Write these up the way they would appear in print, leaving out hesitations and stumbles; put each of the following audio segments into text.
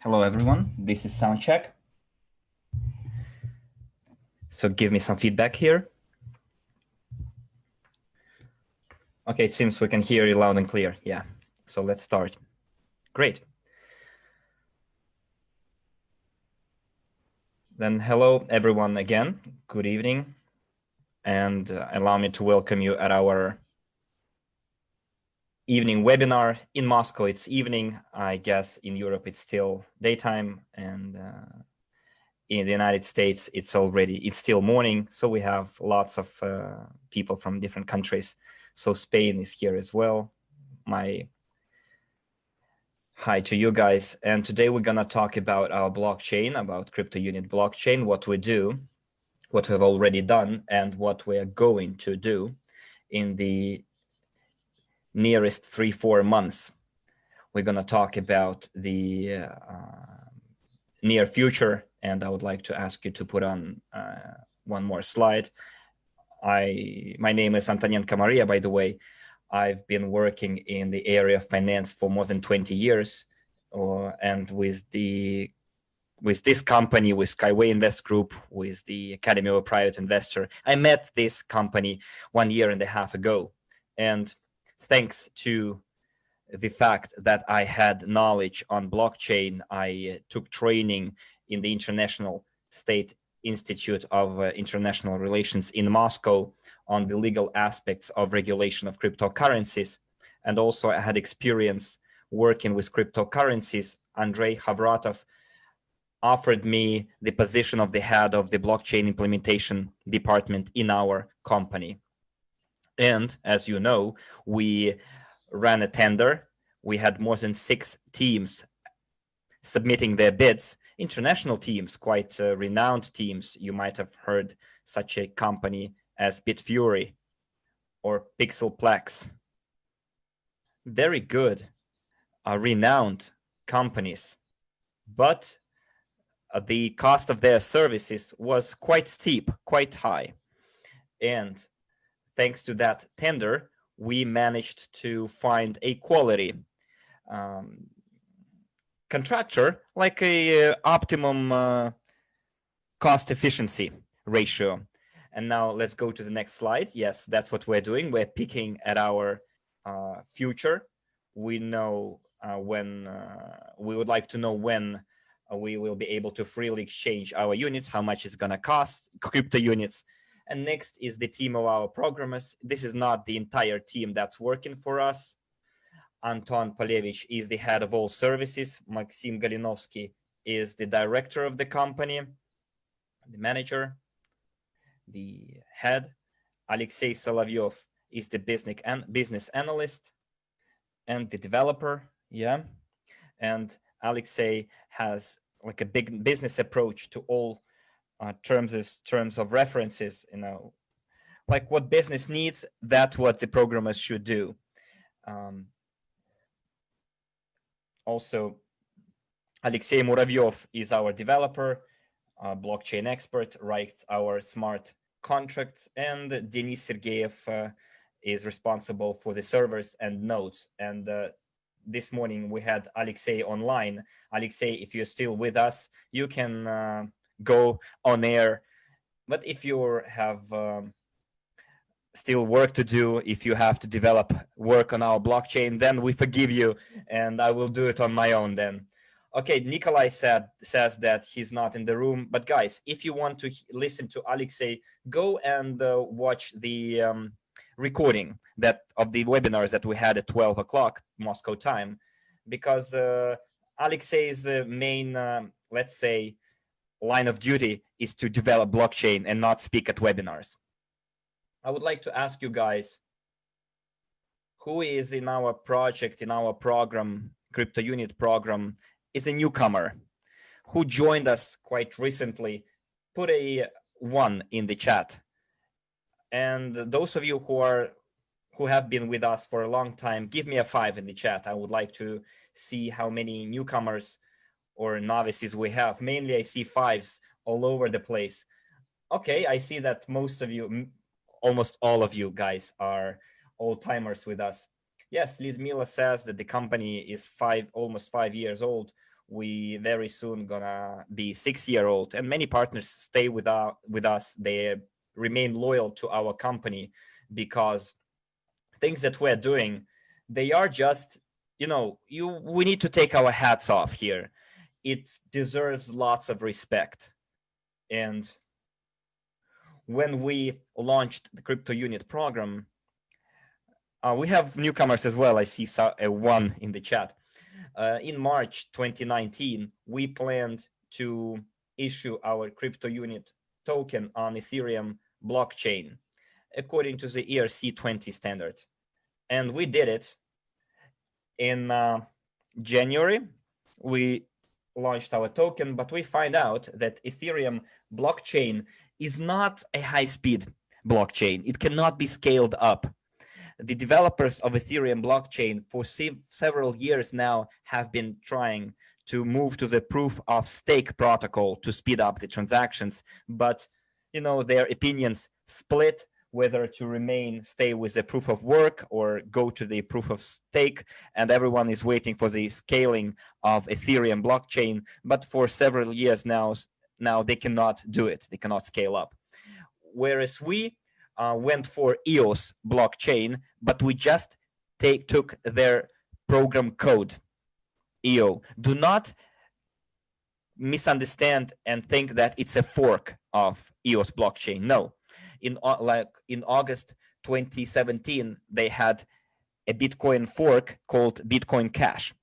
Hello everyone, this is Soundcheck. So give me some feedback here. Okay, it seems we can hear you loud and clear. Yeah, so let's start. Great. Then hello everyone again, good evening. And allow me to welcome you at our evening webinar. In Moscow, it's evening. I guess in Europe, it's still daytime. And in the United States, it's still morning. So we have lots of people from different countries. So Spain is here as well. Hi to you guys. And today we're gonna talk about our blockchain, about Cryptounit blockchain, what we do, what we've already done, and what we are going to do in the nearest 3-4 months. We're gonna talk about the near future, and I would like to ask you to put on one more slide. My name is Antoninko Maria, by the way. I've been working in the area of finance for more than 20 years, and with this company, with Skyway Invest Group, with the Academy of a Private Investor. I met this company 1.5 years ago, and thanks to the fact that I had knowledge on blockchain, I took training in the International State Institute of International Relations in Moscow on the legal aspects of regulation of cryptocurrencies. And also I had experience working with cryptocurrencies. Andrei Havratov offered me the position of the head of the blockchain implementation department in our company. And as you know, we ran a tender. We had more than 6 teams submitting their bids, international teams, quite renowned teams. You might have heard such a company as Bitfury or Pixelplex. Very good, renowned companies, but the cost of their services was quite steep, quite high. And thanks to that tender, we managed to find a quality contractor, like a optimum cost efficiency ratio. And now let's go to the next slide. Yes, that's what we're doing. We're picking at our future. We know when we would like to know when we will be able to freely exchange our units, how much it's going to cost, crypto units. And next is the team of our programmers. This is not the entire team that's working for us. Anton Polevich is the head of all services. Maxim Galinovsky is the director of the company, the manager, the head. Alexei Solovyov is the business analyst and the developer. Yeah. And Alexei has like a big business approach to all terms of references, like what business needs, that's what the programmers should do. Also, Alexei Muravyov is our developer, blockchain expert, writes our smart contracts, and Denis Sergeyev is responsible for the servers and nodes. And this morning we had Alexei online. Alexei, if you're still with us, you can go on air. But if you have still work to do, if you have to develop work on our blockchain, then we forgive you, and I will do it on my own then. Okay, Nikolai says that he's not in the room. But guys, if you want to listen to Alexei, go and watch the recording of the webinars that we had at 12 o'clock Moscow time, because Alexei's main, let's say, line of duty is to develop blockchain and not speak at webinars. I would like to ask you guys, who is in our project, in our program, Cryptounit program, is a newcomer who joined us quite recently? Put a 1 in the chat. And those of you who have been with us for a long time, give me a 5 in the chat. I would like to see how many newcomers or novices we have. Mainly I see 5s all over the place. Okay, I see that most of you, almost all of you guys, are old timers with us. Yes, Lidmila says that the company is almost 5 years old. We very soon gonna be 6 year old, and many partners stay with us. They remain loyal to our company because things that we're doing, they are just, we need to take our hats off here. It deserves lots of respect. And when we launched the Cryptounit program, we have newcomers as well. I see one in the chat. In March 2019, we planned to issue our Cryptounit token on Ethereum blockchain according to the ERC20 standard. And we did it in January. We launched our token, but we find out that Ethereum blockchain is not a high-speed blockchain. It cannot be scaled up. The developers of Ethereum blockchain for several years now have been trying to move to the proof of stake protocol to speed up the transactions, but their opinions split whether to stay with the proof of work or go to the proof of stake, and everyone is waiting for the scaling of Ethereum blockchain. But for several years now they cannot do it. They cannot scale up. Whereas we went for EOS blockchain, but we just took their program code, EO. Do not misunderstand and think that it's a fork of EOS blockchain. No. In August 2017, they had a Bitcoin fork called Bitcoin Cash.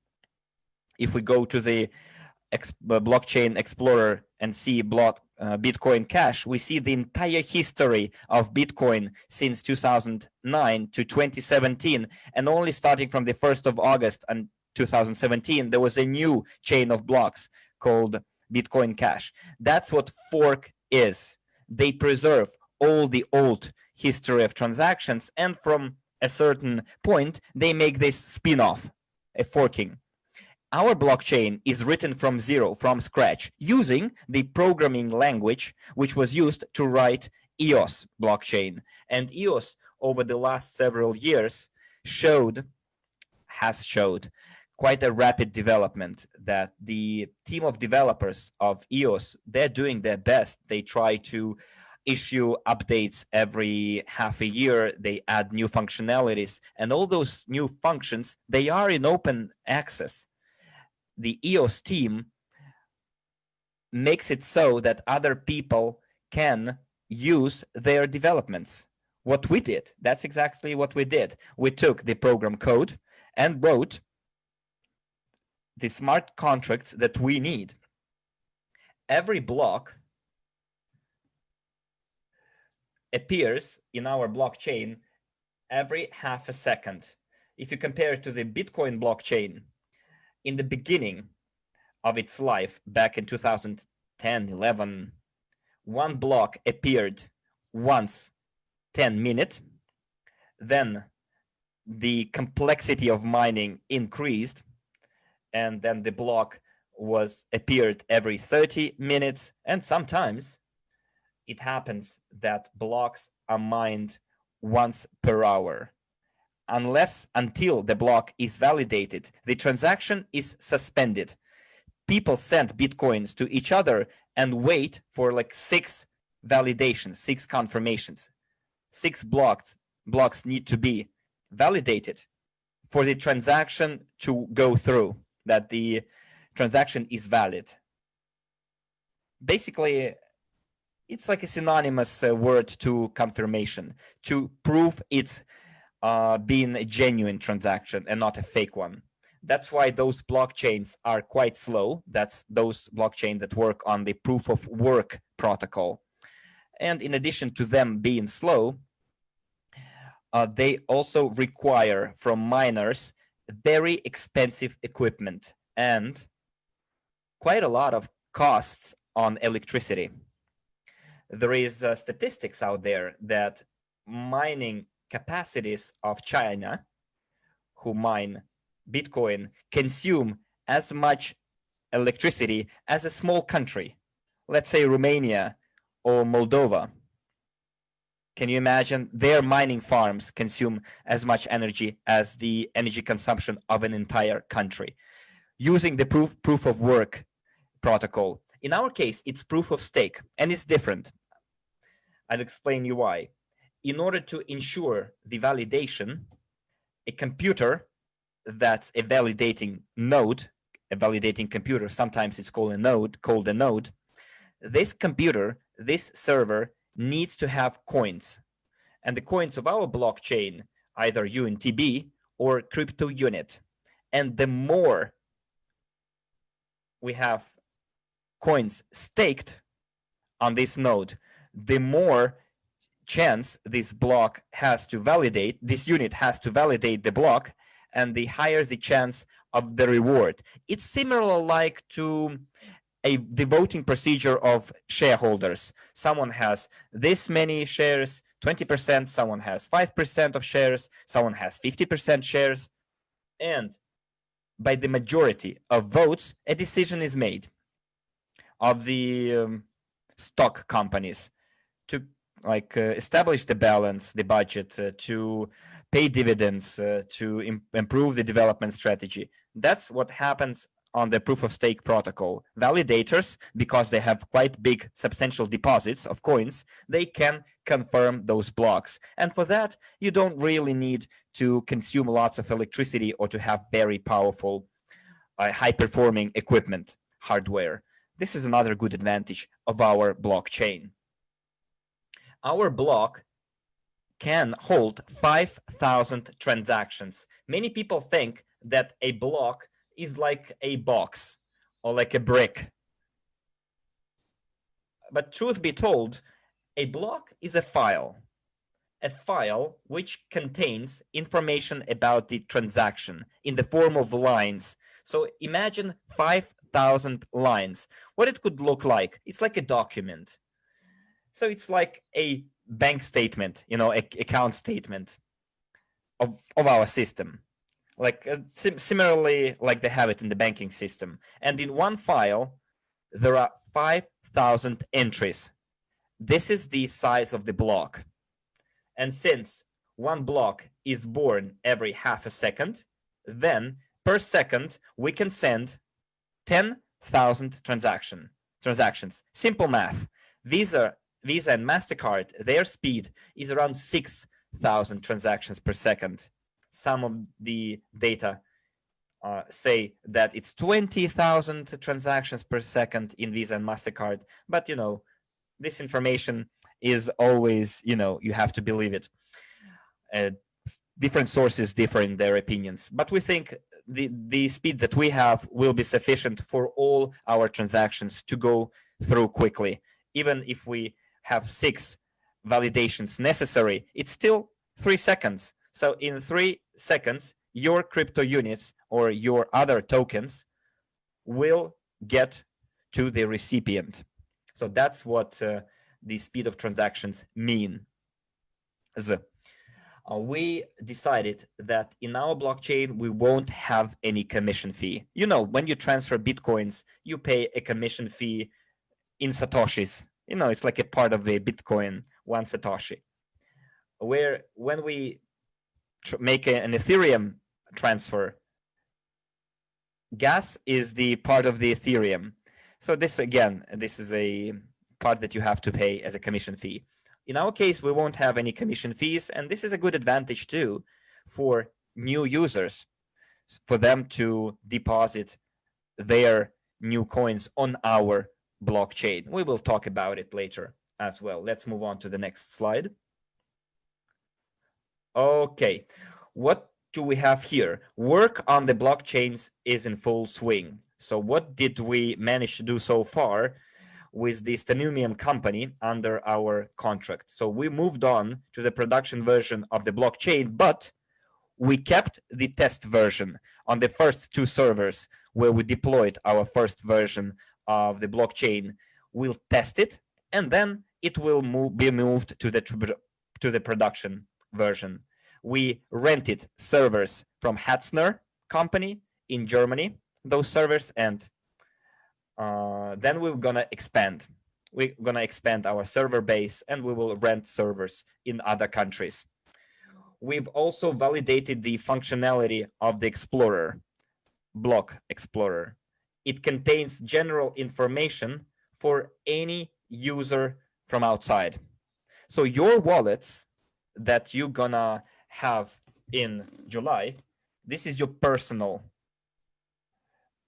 If we go to the blockchain explorer and see Bitcoin Cash, we see the entire history of Bitcoin since 2009 to 2017, and only starting from the 1st of August and 2017, there was a new chain of blocks called Bitcoin Cash. That's what fork is. They preserve all the old history of transactions, and from a certain point, they make this spin-off, a forking. Our blockchain is written from zero, from scratch, using the programming language which was used to write EOS blockchain. And EOS, over the last several years, has showed quite a rapid development. That the team of developers of EOS, they're doing their best. They try to issue updates every half a year. They add new functionalities, and all those new functions, they are in open access. The EOS team makes it so that other people can use their developments. What we did, that's exactly what we did. We took the program code and wrote the smart contracts that we need. Every block appears in our blockchain every half a second. If you compare it to the Bitcoin blockchain, in the beginning of its life, back in 2010, 11, one block appeared once 10 minutes. Then the complexity of mining increased, and then the block appeared every 30 minutes, and sometimes it happens that blocks are mined once per hour. Until the block is validated, the transaction is suspended. People send Bitcoins to each other and wait for like 6 validations, 6 confirmations. 6 blocks need to be validated for the transaction to go through, that the transaction is valid. Basically, it's like a synonymous word to confirmation, to prove it's being a genuine transaction and not a fake one. That's why those blockchains are quite slow. That's those blockchains that work on the proof of work protocol. And in addition to them being slow, they also require from miners very expensive equipment and quite a lot of costs on electricity. There is statistics out there that mining capacities of China, who mine Bitcoin, consume as much electricity as a small country, let's say Romania or Moldova. Can you imagine? Their mining farms consume as much energy as the energy consumption of an entire country. using the proof of work protocol. In our case, it's proof of stake, and it's different. I'll explain you why. In order to ensure the validation, a computer that's a validating node, a validating computer, sometimes it's called a node, this computer, this server needs to have coins. And the coins of our blockchain, either UNTB or Cryptounit. And the more we have coins staked on this node, the more chance this block has to validate, this unit has to validate the block, and the higher the chance of the reward. It's similar like to the voting procedure of shareholders. Someone has this many shares, 20%, someone has 5% of shares, someone has 50% shares, and by the majority of votes, a decision is made of the stock companies to establish the balance, the budget, to pay dividends, to improve the development strategy. That's what happens on the proof of stake protocol. Validators, because they have quite big substantial deposits of coins, they can confirm those blocks. And for that, you don't really need to consume lots of electricity or to have very powerful, high-performing equipment, hardware. This is another good advantage of our blockchain. Our block can hold 5,000 transactions. Many people think that a block is like a box or like a brick. But truth be told, a block is a file which contains information about the transaction in the form of lines. So imagine 5,000 lines. What it could look like, it's like a document. So it's like a bank statement, account statement of our system. Like similarly, like they have it in the banking system. And in one file, there are 5,000 entries. This is the size of the block. And since one block is born every half a second, then per second, we can send 10,000 transactions. Simple math. Visa and MasterCard, their speed is around 6,000 transactions per second. Some of the data say that it's 20,000 transactions per second in Visa and MasterCard. But, this information is always, you have to believe it. Different sources differ in their opinions. But we think the speed that we have will be sufficient for all our transactions to go through quickly. Even if we have 6 validations necessary, it's still 3 seconds. So in 3 seconds, your crypto units or your other tokens will get to the recipient. So that's what the speed of transactions mean. We decided that in our blockchain, we won't have any commission fee. When you transfer Bitcoins, you pay a commission fee in Satoshis. It's like a part of the Bitcoin, 1 Satoshi. When we make an Ethereum transfer, gas is the part of the Ethereum. So this is a part that you have to pay as a commission fee. In our case, we won't have any commission fees, and this is a good advantage too for new users, for them to deposit their new coins on our blockchain. We will talk about it later as well. Let's move on to the next slide. Okay, what do we have here? Work on the blockchains is in full swing. So what did we manage to do so far with the Stanumium company under our contract? So we moved on to the production version of the blockchain, but we kept the test version on the first 2 servers where we deployed our first version of the blockchain. We'll test it, and then it will be moved to the production version. We rented servers from Hetzner company in Germany, those servers, and then we're gonna expand. We're gonna expand our server base, and we will rent servers in other countries. We've also validated the functionality of the Explorer. block explorer. It contains general information for any user from outside. So your wallets that you're gonna have in July, this is your personal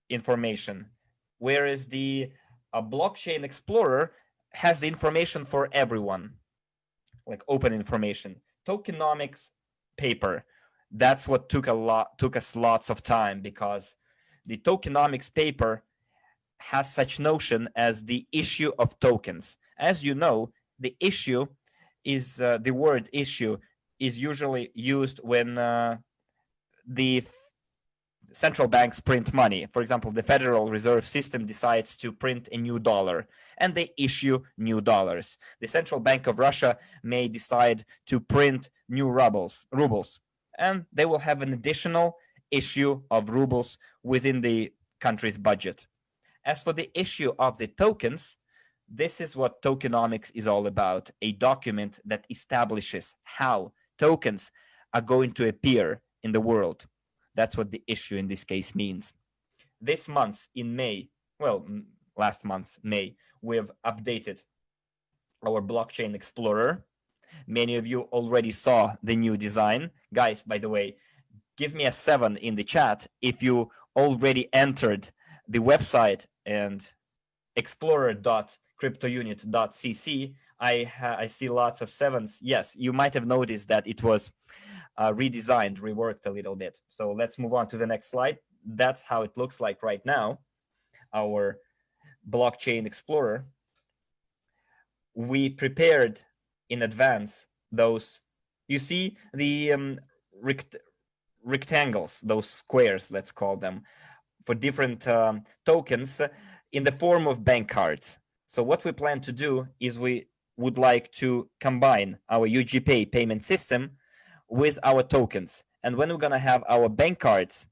information, whereas the blockchain explorer has the information for everyone, like open information. Tokenomics paper, that's what took us lots of time, because the tokenomics paper has such notion as the issue of tokens. As you know, the issue is the word issue is usually used when the central banks print money. For example, the Federal Reserve System decides to print a new dollar and they issue new dollars. The Central Bank of Russia may decide to print new rubles, and they will have an additional issue of rubles within the country's budget. As for the issue of the tokens, this is what tokenomics is all about, a document that establishes how tokens are going to appear in the world. That's what the issue in this case means. This month in May, well, last month, May, we have updated our blockchain explorer. Many of you already saw the new design. Guys, by the way, give me a 7 in the chat if you already entered the website and explorer.cryptounit.cc. I see lots of 7s. Yes, you might have noticed that it was redesigned, reworked a little bit. So let's move on to the next slide. That's how it looks like right now, our blockchain explorer. We prepared in advance those, you see the rectangles, those squares, let's call them, for different tokens in the form of bank cards. So what we plan to do is we would like to combine our UGPay payment system with our tokens. And when we're going to have our bank cards,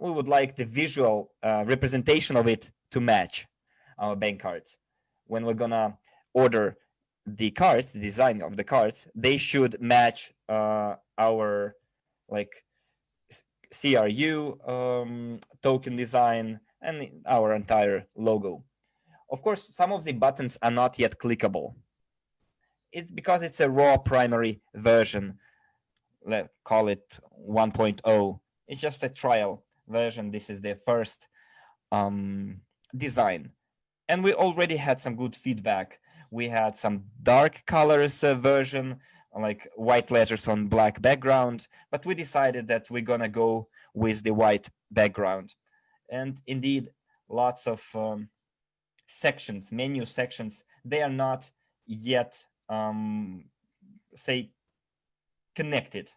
we would like the visual representation of it to match our bank cards. When we're going to order the cards, the design of the cards, they should match our like CRU token design and our entire logo. Of course, some of the buttons are not yet clickable. It's because it's a raw primary version. Let's call it 1.0. It's just a trial version. This is the first design. And we already had some good feedback. We had some dark colors version, like white letters on black background, but we decided that we're gonna go with the white background. And indeed, lots of sections, menu sections, they are not yet, say, connected.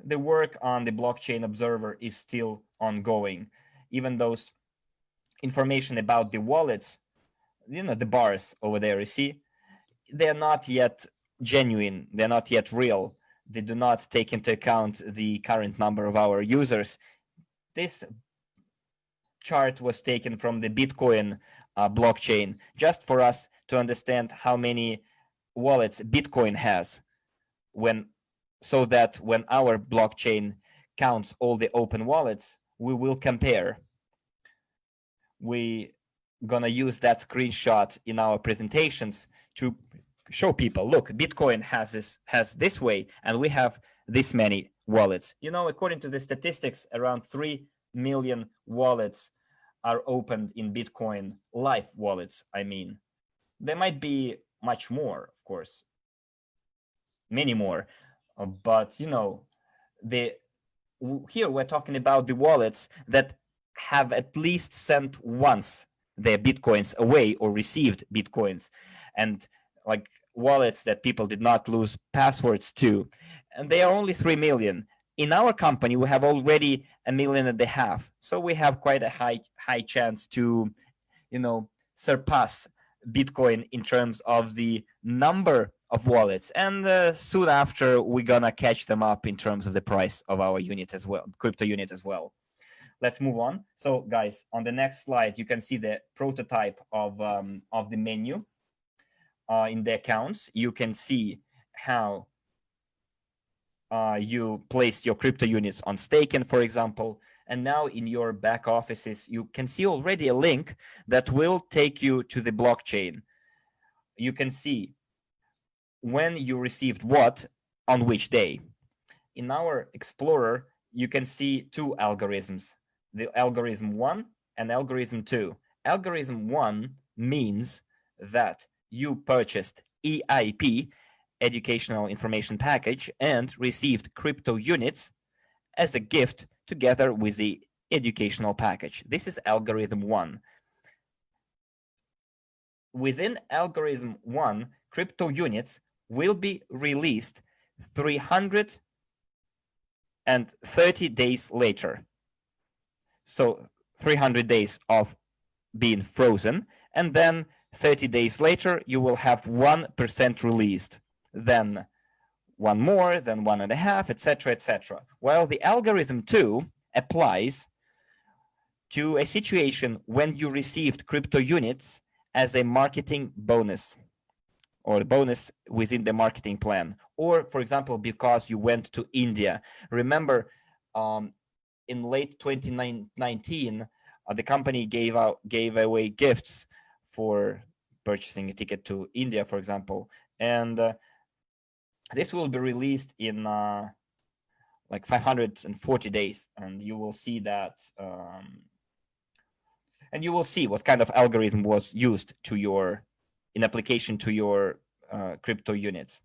The work on the blockchain observer is still ongoing. Even those information about the wallets, you know, the bars over there, you see, they're not yet genuine, they're not yet real. They do not take into account the current number of our users. This chart was taken from the Bitcoin blockchain, just for us to understand how many wallets Bitcoin has, so that when our blockchain counts all the open wallets, we will compare. We gonna use that screenshot in our presentations to show people, look, Bitcoin has this way, and we have this many wallets. You know, according to the statistics, around 3 million wallets are opened in Bitcoin, live wallets, I mean. There might be much more, of course, many more, but you know, here we're talking about the wallets that have at least sent once their Bitcoins away or received Bitcoins, and like wallets that people did not lose passwords to, and they are only 3 million. In our company, we have already 1.5 million, so we have quite a high chance to, you know, surpass Bitcoin in terms of the number of wallets, and soon after we're gonna catch them up in terms of the price of our unit as well, crypto unit as well. Let's move on. So guys, on the next slide, you can see the prototype of the menu. In the accounts, you can see how you placed your crypto units on staking, for example, and now in your back offices, you can see already a link that will take you to the blockchain. You can see when you received what on which day. In our Explorer, you can see two algorithms, the algorithm 1 and algorithm 2. Algorithm 1 means that you purchased EIP, Educational Information Package, and received crypto units as a gift together with the educational package. This is algorithm 1. Within algorithm 1, crypto units will be released 330 days later. So 300 days of being frozen, and then 30 days later, you will have 1% released. Then one more, then 1.5, etc., etc. While the algorithm 2 applies to a situation when you received crypto units as a marketing bonus, or a bonus within the marketing plan, or for example, because you went to India. Remember, in late 2019, the company gave away gifts for purchasing a ticket to India, for example, and this will be released in like 540 days, and you will see that, and you will see what kind of algorithm was used to your in application to your crypto units.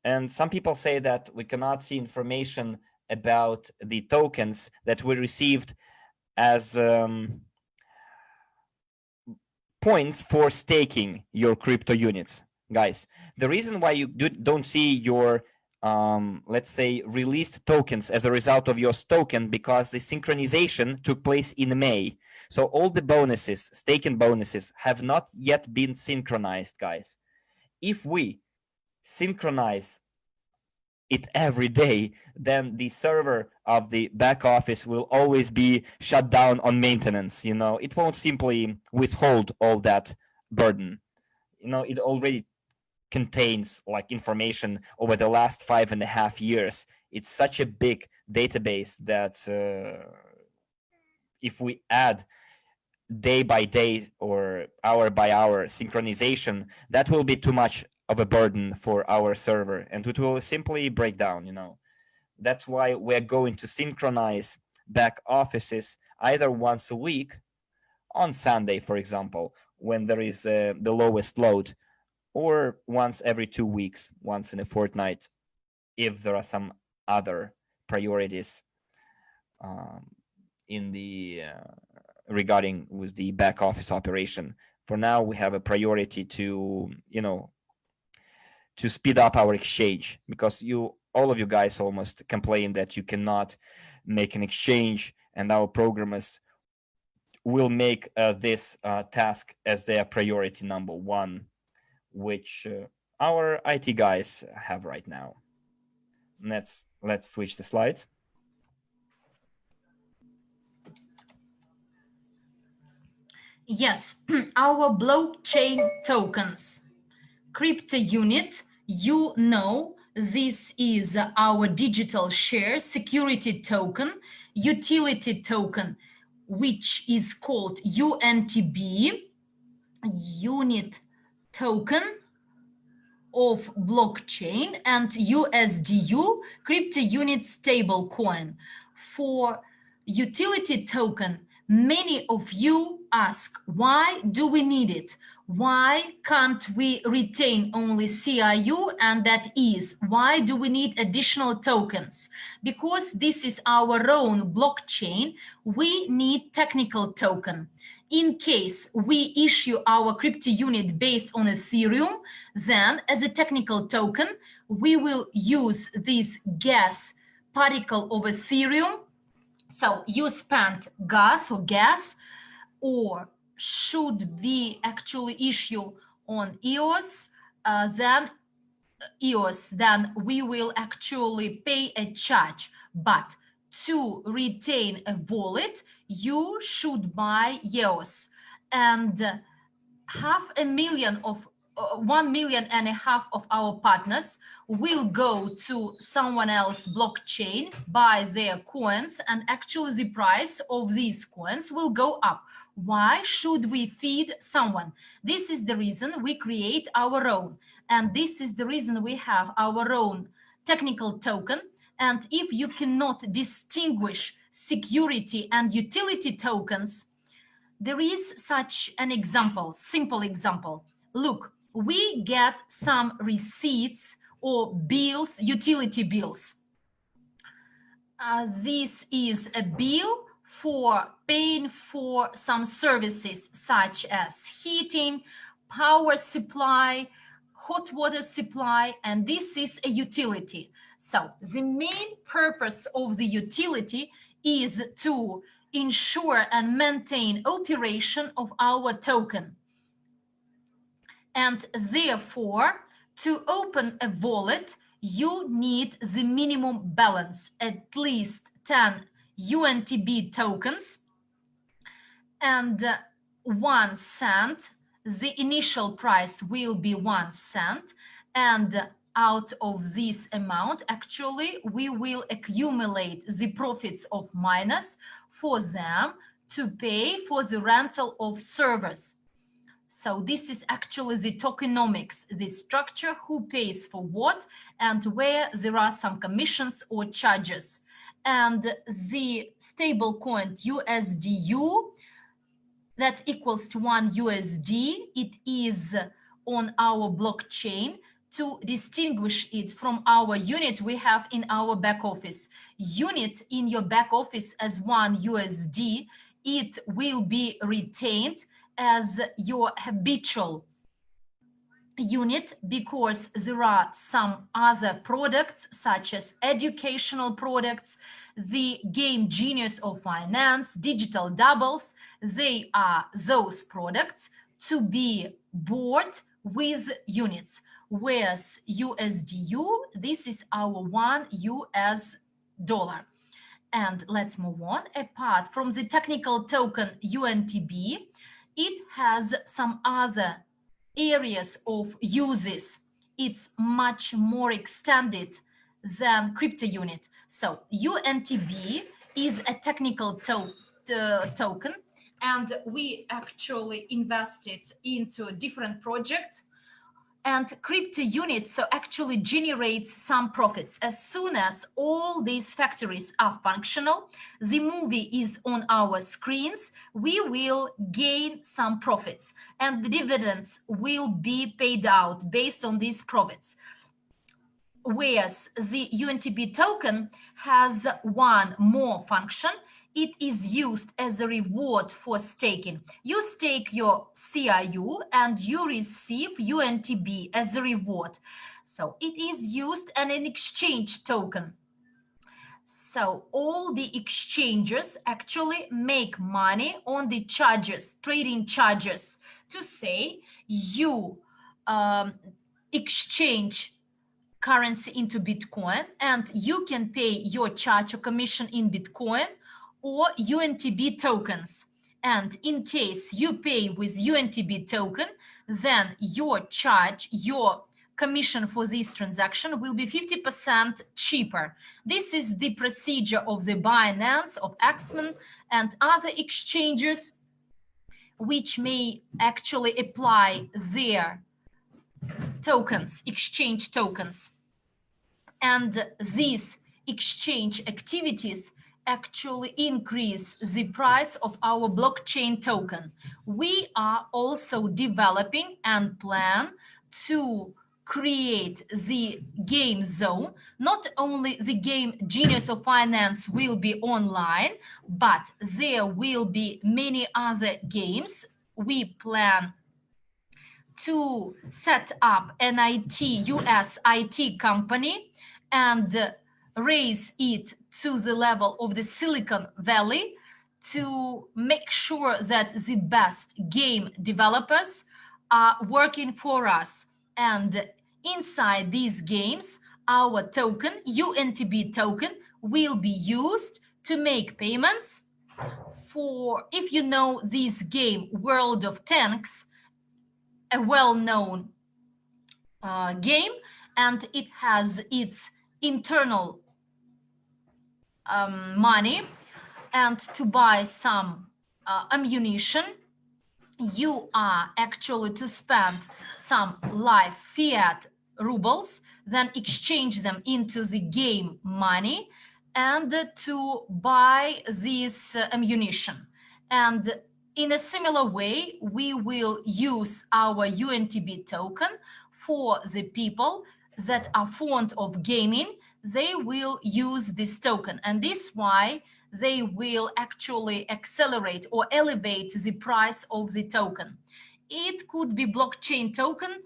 And some people say that we cannot see information about the tokens that we received as points for staking your crypto units. Guys, the reason why you don't see your let's say released tokens as a result of your token, because the synchronization took place in May. So all the bonuses, staking bonuses, have not yet been synchronized, guys. If we synchronize it every day, then the server of the back office will always be shut down on maintenance. You know, it won't simply withhold all that burden. You know, it already contains like information over the last 5.5 years. It's such a big database that if we add day by day or hour by hour synchronization, that will be too much of a burden for our server, and it will simply break down. You know, that's why we're going to synchronize back offices either once a week, on Sunday, for example, when there is the lowest load, or once every 2 weeks, once in a fortnight, if there are some other priorities in the regarding with the back office operation. For now, we have a priority to, you know, to speed up our exchange, because all of you guys almost complain that you cannot make an exchange, and our programmers will make this task as their priority number one, which our IT guys have right now. Let's switch the slides. Yes, our blockchain tokens. Cryptounit, you know, this is our digital share security token, utility token, which is called UNTB, unit token of blockchain, and USDU, Cryptounit stablecoin. For utility token, many of you ask, why do we need it? Why can't we retain only CIU? And that is, why do we need additional tokens? Because this is our own blockchain, we need technical token. In case we issue our crypto unit based on Ethereum, then as a technical token, we will use this gas particle of Ethereum. So you spend gas, or should we actually issue on EOS, then we will actually pay a charge. But to retain a wallet, you should buy EOS, and 500,000 of 1.5 million of our partners will go to someone else blockchain, buy their coins, and actually the price of these coins will go up. Why should we feed someone? This is the reason we create our own, and this is the reason we have our own technical token. And if you cannot distinguish security and utility tokens, there is such an example, simple example. Look, we get some receipts or bills, utility bills. This is a bill for paying for some services such as heating, power supply, hot water supply, and this is a utility. So the main purpose of the utility is to ensure and maintain operation of our token. And therefore, to open a wallet, you need the minimum balance, at least 10 UNTB tokens and 1 cent. The initial price will be 1 cent, and out of this amount, actually, we will accumulate the profits of miners for them to pay for the rental of servers. So this is actually the tokenomics, the structure, who pays for what, and where there are some commissions or charges. And the stable coin USDU, that equals to 1 USD, it is on our blockchain. To distinguish it from our unit we have in our back office. Unit in your back office as 1 USD, it will be retained as your habitual unit, because there are some other products such as educational products, the game genius of finance, digital doubles. They are those products to be bought with units, whereas USDU, this is our 1 US dollar. And let's move on. Apart from the technical token UNTB, it has some other areas of uses. It's much more extended than Cryptounit. So UNTB is a technical token, and we actually invested into different projects. And Cryptounit so actually generates some profits. As soon as all these factories are functional, the movie is on our screens, we will gain some profits, and the dividends will be paid out based on these profits. Whereas the UNTB token has one more function. It is used as a reward for staking. You stake your CRU and you receive UNTB as a reward. So it is used as an exchange token. So all the exchanges actually make money on the charges, trading charges. To say you exchange currency into Bitcoin and you can pay your charge or commission in Bitcoin or UNTB tokens. And in case you pay with UNTB token, then your charge, your commission for this transaction will be 50% cheaper. This is the procedure of the Binance, of Axman, and other exchanges which may actually apply their tokens, exchange tokens. And these exchange activities actually increase the price of our blockchain token. We are also developing and plan to create the game zone. Not only the game Genius of Finance will be online, but there will be many other games. We plan to set up an US IT company and raise it to the level of the Silicon Valley to make sure that the best game developers are working for us. And inside these games, our token, UNTB token, will be used to make payments for, if you know this game, World of Tanks, a well-known game, and it has its internal money, and to buy some ammunition you are actually to spend some live fiat rubles, then exchange them into the game money, and to buy this ammunition. And in a similar way, we will use our UNTB token for the people that are fond of gaming. They will use this token, and this why they will actually accelerate or elevate the price of the token. It could be blockchain token.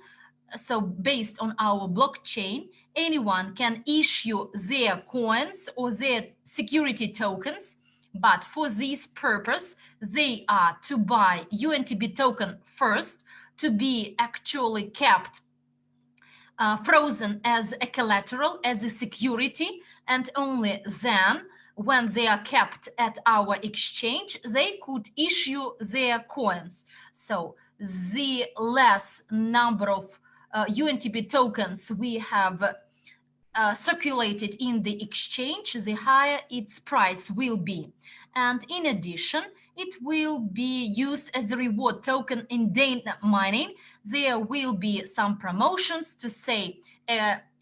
So based on our blockchain, anyone can issue their coins or their security tokens. But for this purpose, they are to buy UNTB token first, to be actually kept frozen as a collateral, as a security, and only then, when they are kept at our exchange, they could issue their coins. So the less number of UNTB tokens we have circulated in the exchange, the higher its price will be. And in addition, it will be used as a reward token in data mining. There will be some promotions to say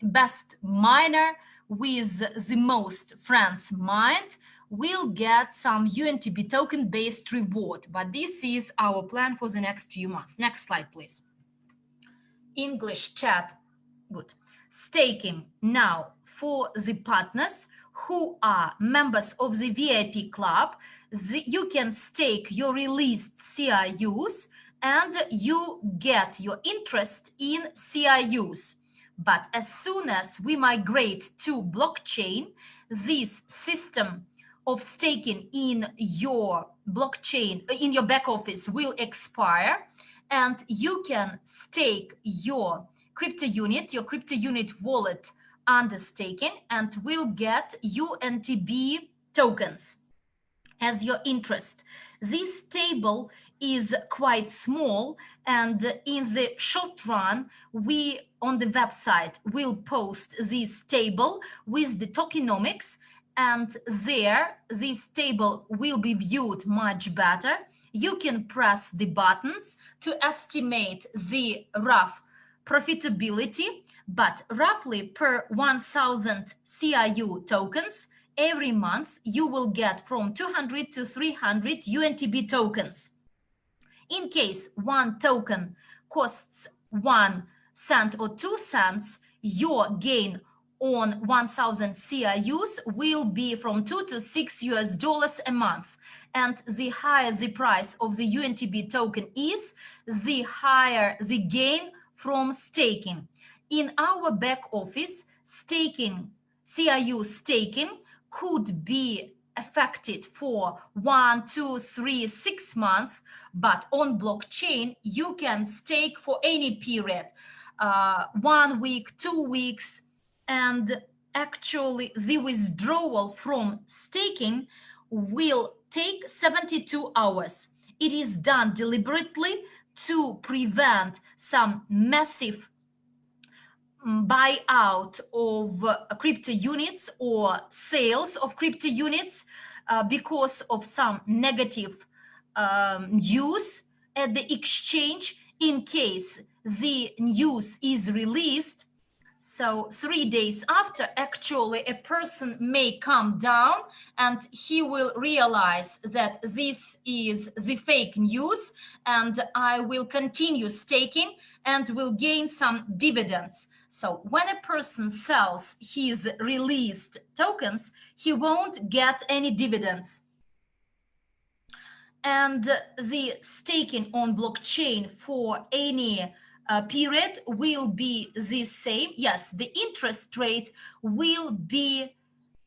best miner with the most friends mined will get some UNTB token based reward. But this is our plan for the next few months. Next slide, please. English chat. Good. Staking now for the partners who are members of the VIP club. You can stake your released CIUs and you get your interest in CIUs. But as soon as we migrate to blockchain, this system of staking in your blockchain, in your back office will expire, and you can stake your Cryptounit, your Cryptounit wallet under staking, and will get UNTB tokens as your interest. This table is quite small, and in the short run, we on the website will post this table with the tokenomics, and there this table will be viewed much better. You can press the buttons to estimate the rough profitability, but roughly per 1000 CIU tokens, every month you will get from 200 to 300 UNTB tokens. In case one token costs 1 cent or 2 cents, your gain on 1000 CIUs will be from 2 to 6 US dollars a month. And the higher the price of the UNTB token is, the higher the gain from staking. In our back office, staking, CIU staking could be affected for 1, 2, 3, 6 months, but on blockchain, you can stake for any period, 1 week, 2 weeks, and actually the withdrawal from staking will take 72 hours. It is done deliberately to prevent some massive buyout of crypto units or sales of crypto units because of some negative news at the exchange. In case the news is released, so 3 days after, actually a person may come down and he will realize that this is the fake news, and I will continue staking and will gain some dividends. So when a person sells his released tokens, he won't get any dividends. And the staking on blockchain for any period will be the same. Yes, the interest rate will be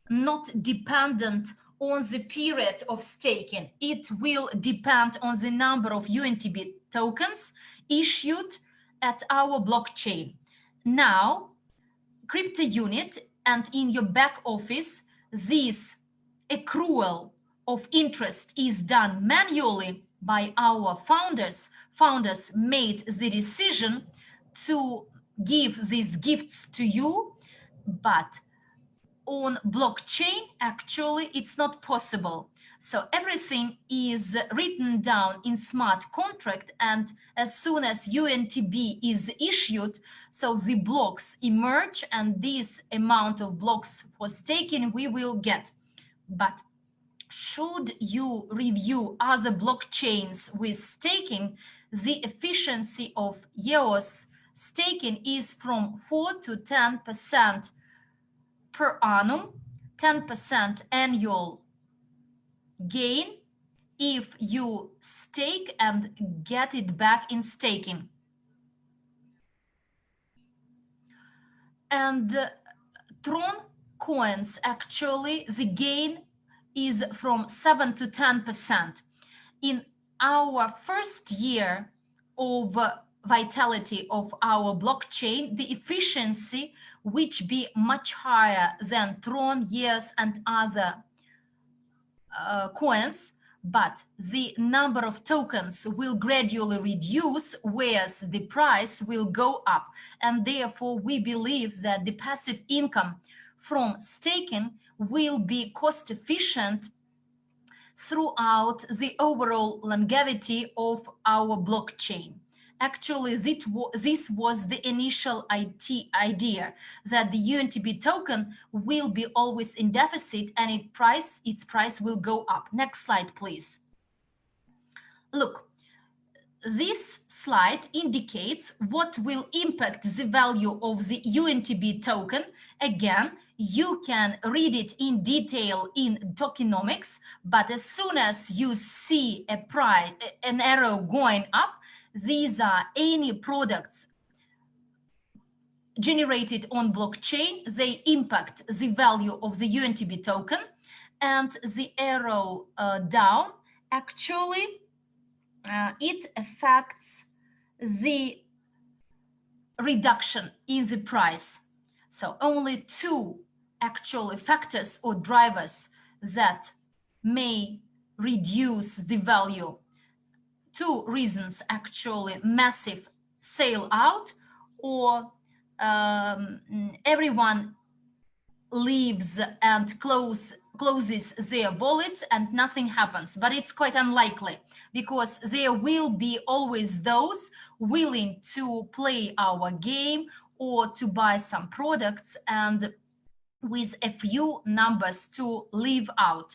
not dependent on the period of staking. It will depend on the number of UNTB tokens issued at our blockchain. Now, Cryptounit and in your back office, this accrual of interest is done manually by our founders. Founders made the decision to give these gifts to you, but on blockchain, actually, it's not possible. So everything is written down in smart contract, and as soon as UNTB is issued, so the blocks emerge, and this amount of blocks for staking we will get. But should you review other blockchains with staking, the efficiency of EOS staking is from 4 to 10% per annum, 10% annual gain if you stake and get it back in staking. And Tron coins, actually, the gain is from 7 to 10%. In our first year of vitality of our blockchain, the efficiency which be much higher than Tron, Yes, and other coins, but the number of tokens will gradually reduce, whereas the price will go up. And therefore, we believe that the passive income from staking will be cost efficient throughout the overall longevity of our blockchain. Actually, this was the initial idea, that the UNTB token will be always in deficit and its price will go up. Next slide, please. Look, this slide indicates what will impact the value of the UNTB token. Again, you can read it in detail in tokenomics, but as soon as you see an arrow going up, these are any products generated on blockchain. They impact the value of the UNTB token, and the arrow down, actually, it affects the reduction in the price. So only two actual factors or drivers that may reduce the value. Two reasons, actually: massive sale out, or everyone leaves and closes their wallets and nothing happens. But it's quite unlikely, because there will be always those willing to play our game or to buy some products, and with a few numbers to leave out.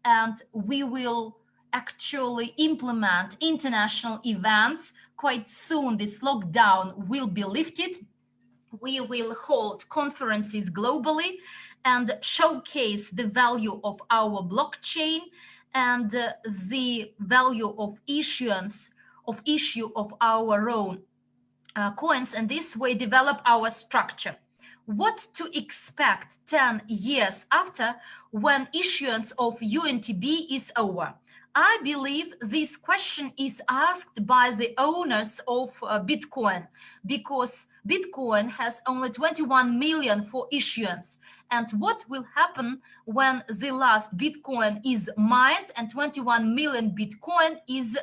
And we will actually implement international events quite soon. This lockdown will be lifted. We will hold conferences globally and showcase the value of our blockchain and the value of issue of our own coins, and this way develop our structure. What to expect 10 years after, when issuance of UNTB is over? I believe this question is asked by the owners of Bitcoin, because Bitcoin has only 21 million for issuance. And what will happen when the last Bitcoin is mined and 21 million Bitcoin is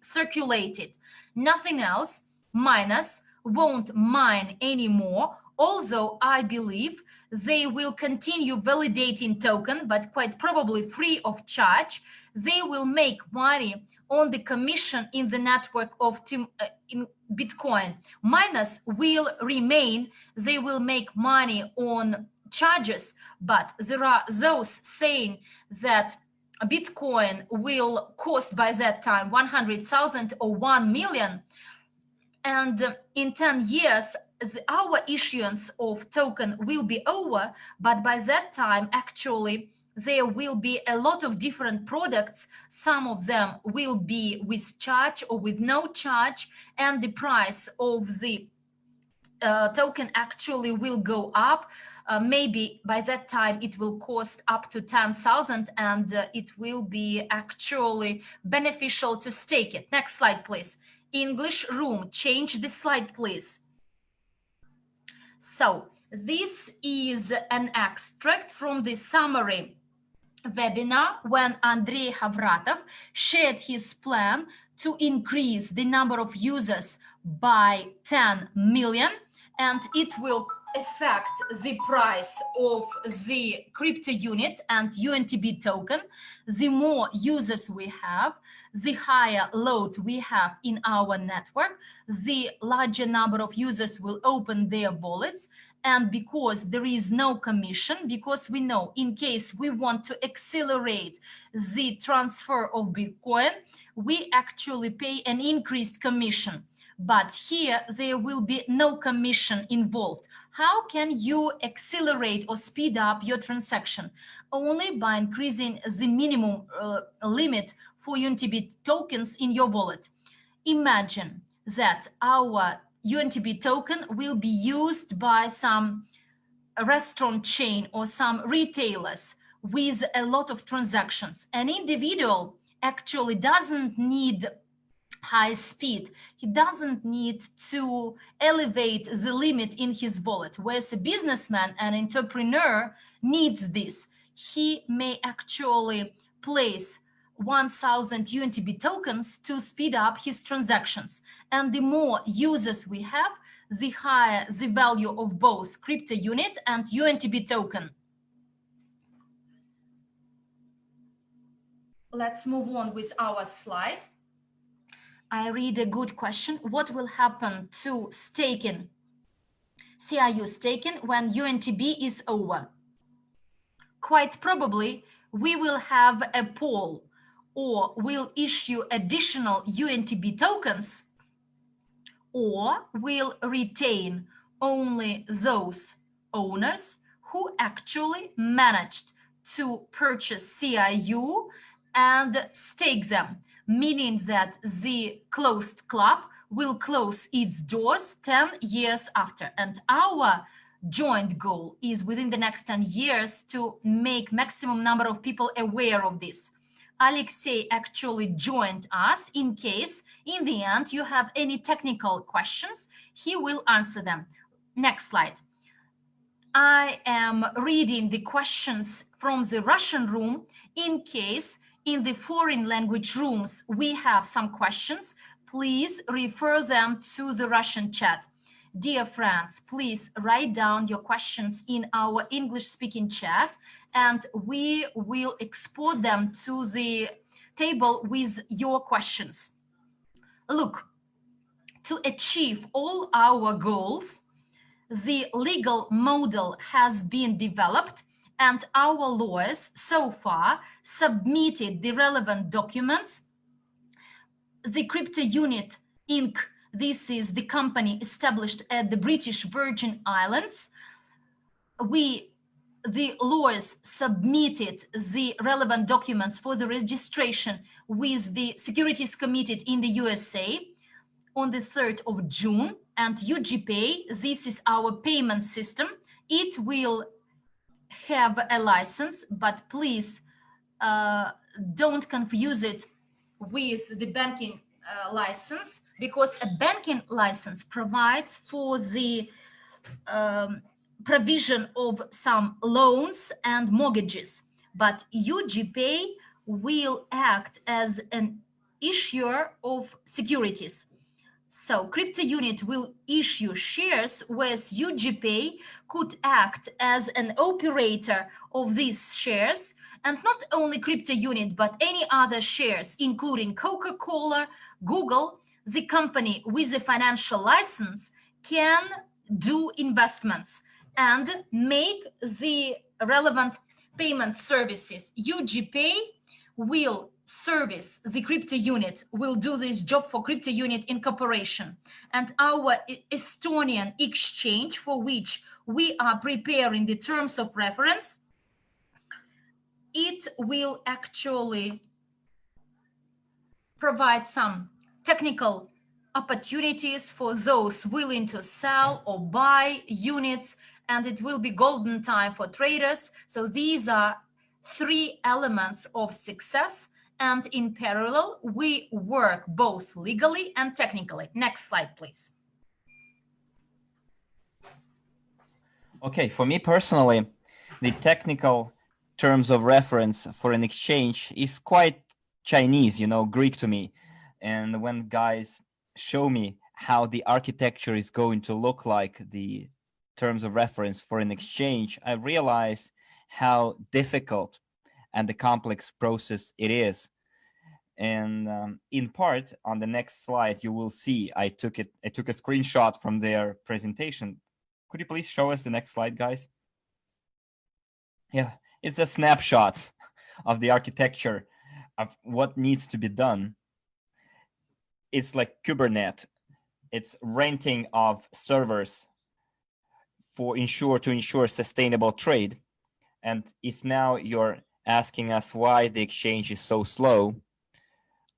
circulated? Nothing else. Miners won't mine anymore, although I believe they will continue validating token, but quite probably free of charge. They will make money on the commission in the network of in Bitcoin. Miners will remain. They will make money on charges, but there are those saying that Bitcoin will cost by that time 100,000 or 1 million. And in 10 years, our issuance of token will be over, but by that time, actually, there will be a lot of different products. Some of them will be with charge or with no charge, and the price of the token actually will go up. Maybe by that time it will cost up to 10,000, and it will be actually beneficial to stake it. Next slide, please. English room, change the slide, please. So this is an extract from the summary webinar when Andrei Havratov shared his plan to increase the number of users by 10 million. and it will affect the price of the crypto unit and UNTB token. The more users we have, the higher load we have in our network, the larger number of users will open their wallets. And because there is no commission, because we know in case we want to accelerate the transfer of Bitcoin, we actually pay an increased commission. But here there will be no commission involved. How can you accelerate or speed up your transaction? Only by increasing the minimum limit for UNTB tokens in your wallet. Imagine that our UNTB token will be used by some restaurant chain or some retailers with a lot of transactions. An individual actually doesn't need high speed. He doesn't need to elevate the limit in his wallet, whereas a businessman, an entrepreneur needs this. He may actually place 1000 UNTB tokens to speed up his transactions. And the more users we have, the higher the value of both crypto unit and UNTB token. Let's move on with our slide. I read a good question. What will happen to staking, CIU staking, when UNTB is over? Quite probably, we will have a poll, or we'll issue additional UNTB tokens, or we'll retain only those owners who actually managed to purchase CIU and stake them, meaning that the closed club will close its doors 10 years after. And our joint goal is within the next 10 years to make maximum number of people aware of this. Alexei actually joined us. In case in the end you have any technical questions, he will answer them. Next slide. I am reading the questions from the Russian room. In case in the foreign language rooms we have some questions, please refer them to the Russian chat. Dear friends, please write down your questions in our English-speaking chat, and we will export them to the table with your questions. Look, to achieve all our goals, the legal model has been developed, and our lawyers so far submitted the relevant documents. The Cryptounit Inc., this is the company established at the British Virgin Islands. The lawyers submitted the relevant documents for the registration with the Securities Committee in the USA on the 3rd of June. And UGPay, this is our payment system. It will have a license, but please don't confuse it with the banking license, because a banking license provides for the provision of some loans and mortgages, but UGPay will act as an issuer of securities. So Cryptounit will issue shares, whereas UGPay could act as an operator of these shares. And not only Cryptounit, but any other shares, including Coca-Cola, Google, the company with a financial license can do investments and make the relevant payment services. UGPay will service the Cryptounit, will do this job for Cryptounit Incorporation. And our Estonian exchange, for which we are preparing the terms of reference, it will actually provide some technical opportunities for those willing to sell or buy units, and it will be golden time for traders. So these are three elements of success, and in parallel we work both legally and technically. Next slide, please. Okay, for me personally, the technical terms of reference for an exchange is quite Chinese, Greek to me. And when guys show me how the architecture is going to look like, the terms of reference for an exchange, I realize how difficult and the complex process it is. And in part, on the next slide, you will see I took a screenshot from their presentation. Could you please show us the next slide, guys? Yeah, it's a snapshot of the architecture of what needs to be done. It's like Kubernetes. It's renting of servers to ensure sustainable trade. And if now you're asking us why the exchange is so slow,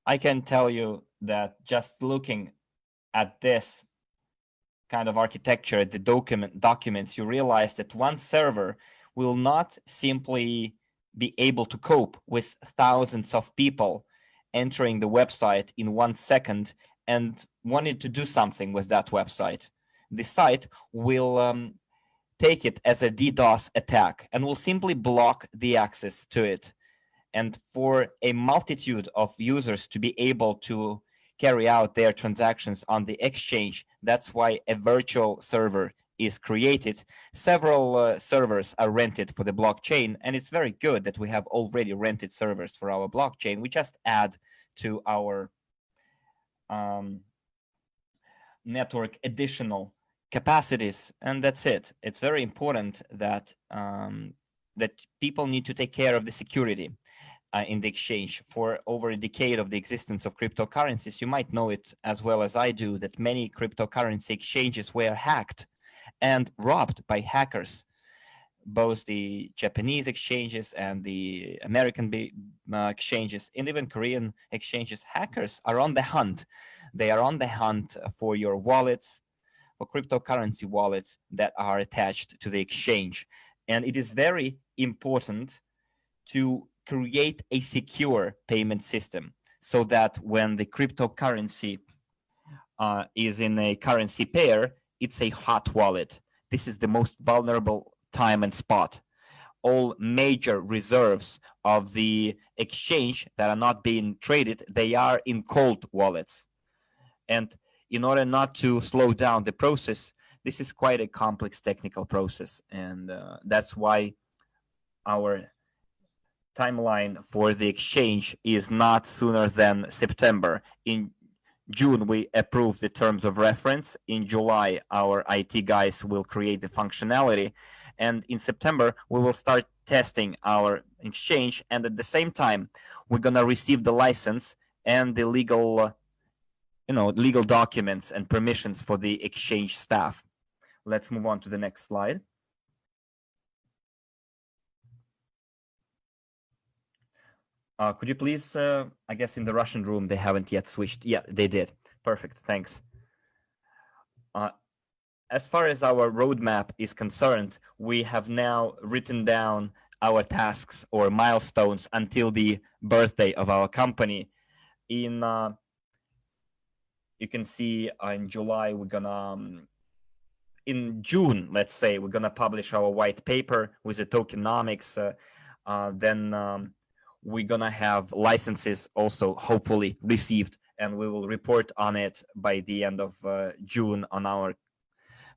I can tell you that just looking at this kind of architecture, the documents, you realize that one server will not simply be able to cope with thousands of people entering the website in 1 second and wanted to do something with that website. The site will take it as a DDoS attack and will simply block the access to it. And for a multitude of users to be able to carry out their transactions on the exchange, that's why a virtual server is created. Several servers are rented for the blockchain, and it's very good that we have already rented servers for our blockchain. We just add to our network additional capacities, and that's it. It's very important that that people need to take care of the security in the exchange. For over a decade of the existence of cryptocurrencies, you might know it as well as I do, that many cryptocurrency exchanges were hacked and robbed by hackers. Both the Japanese exchanges and the American exchanges, and even Korean exchanges, hackers are on the hunt. They are on the hunt for your wallets, for cryptocurrency wallets that are attached to the exchange. And it is very important to create a secure payment system so that when the cryptocurrency is in a currency pair, it's a hot wallet. This is the most vulnerable time and spot. All major reserves of the exchange that are not being traded, they are in cold wallets. And in order not to slow down the process, this is quite a complex technical process. And that's why our timeline for the exchange is not sooner than September. In June, we approve the terms of reference. In July, our IT guys will create the functionality. And in September, we will start testing our exchange. And at the same time, we're going to receive the license and the legal documents and permissions for the exchange staff. Let's move on to the next slide. Could you please, I guess in the Russian room, they haven't yet switched. Yeah, they did. Perfect, thanks. As far as our roadmap is concerned, we have now written down our tasks or milestones until the birthday of our company. You can see in July, we're gonna, in June, let's say, we're gonna publish our white paper with the tokenomics. Then we're gonna have licenses also hopefully received, and we will report on it by the end of June on our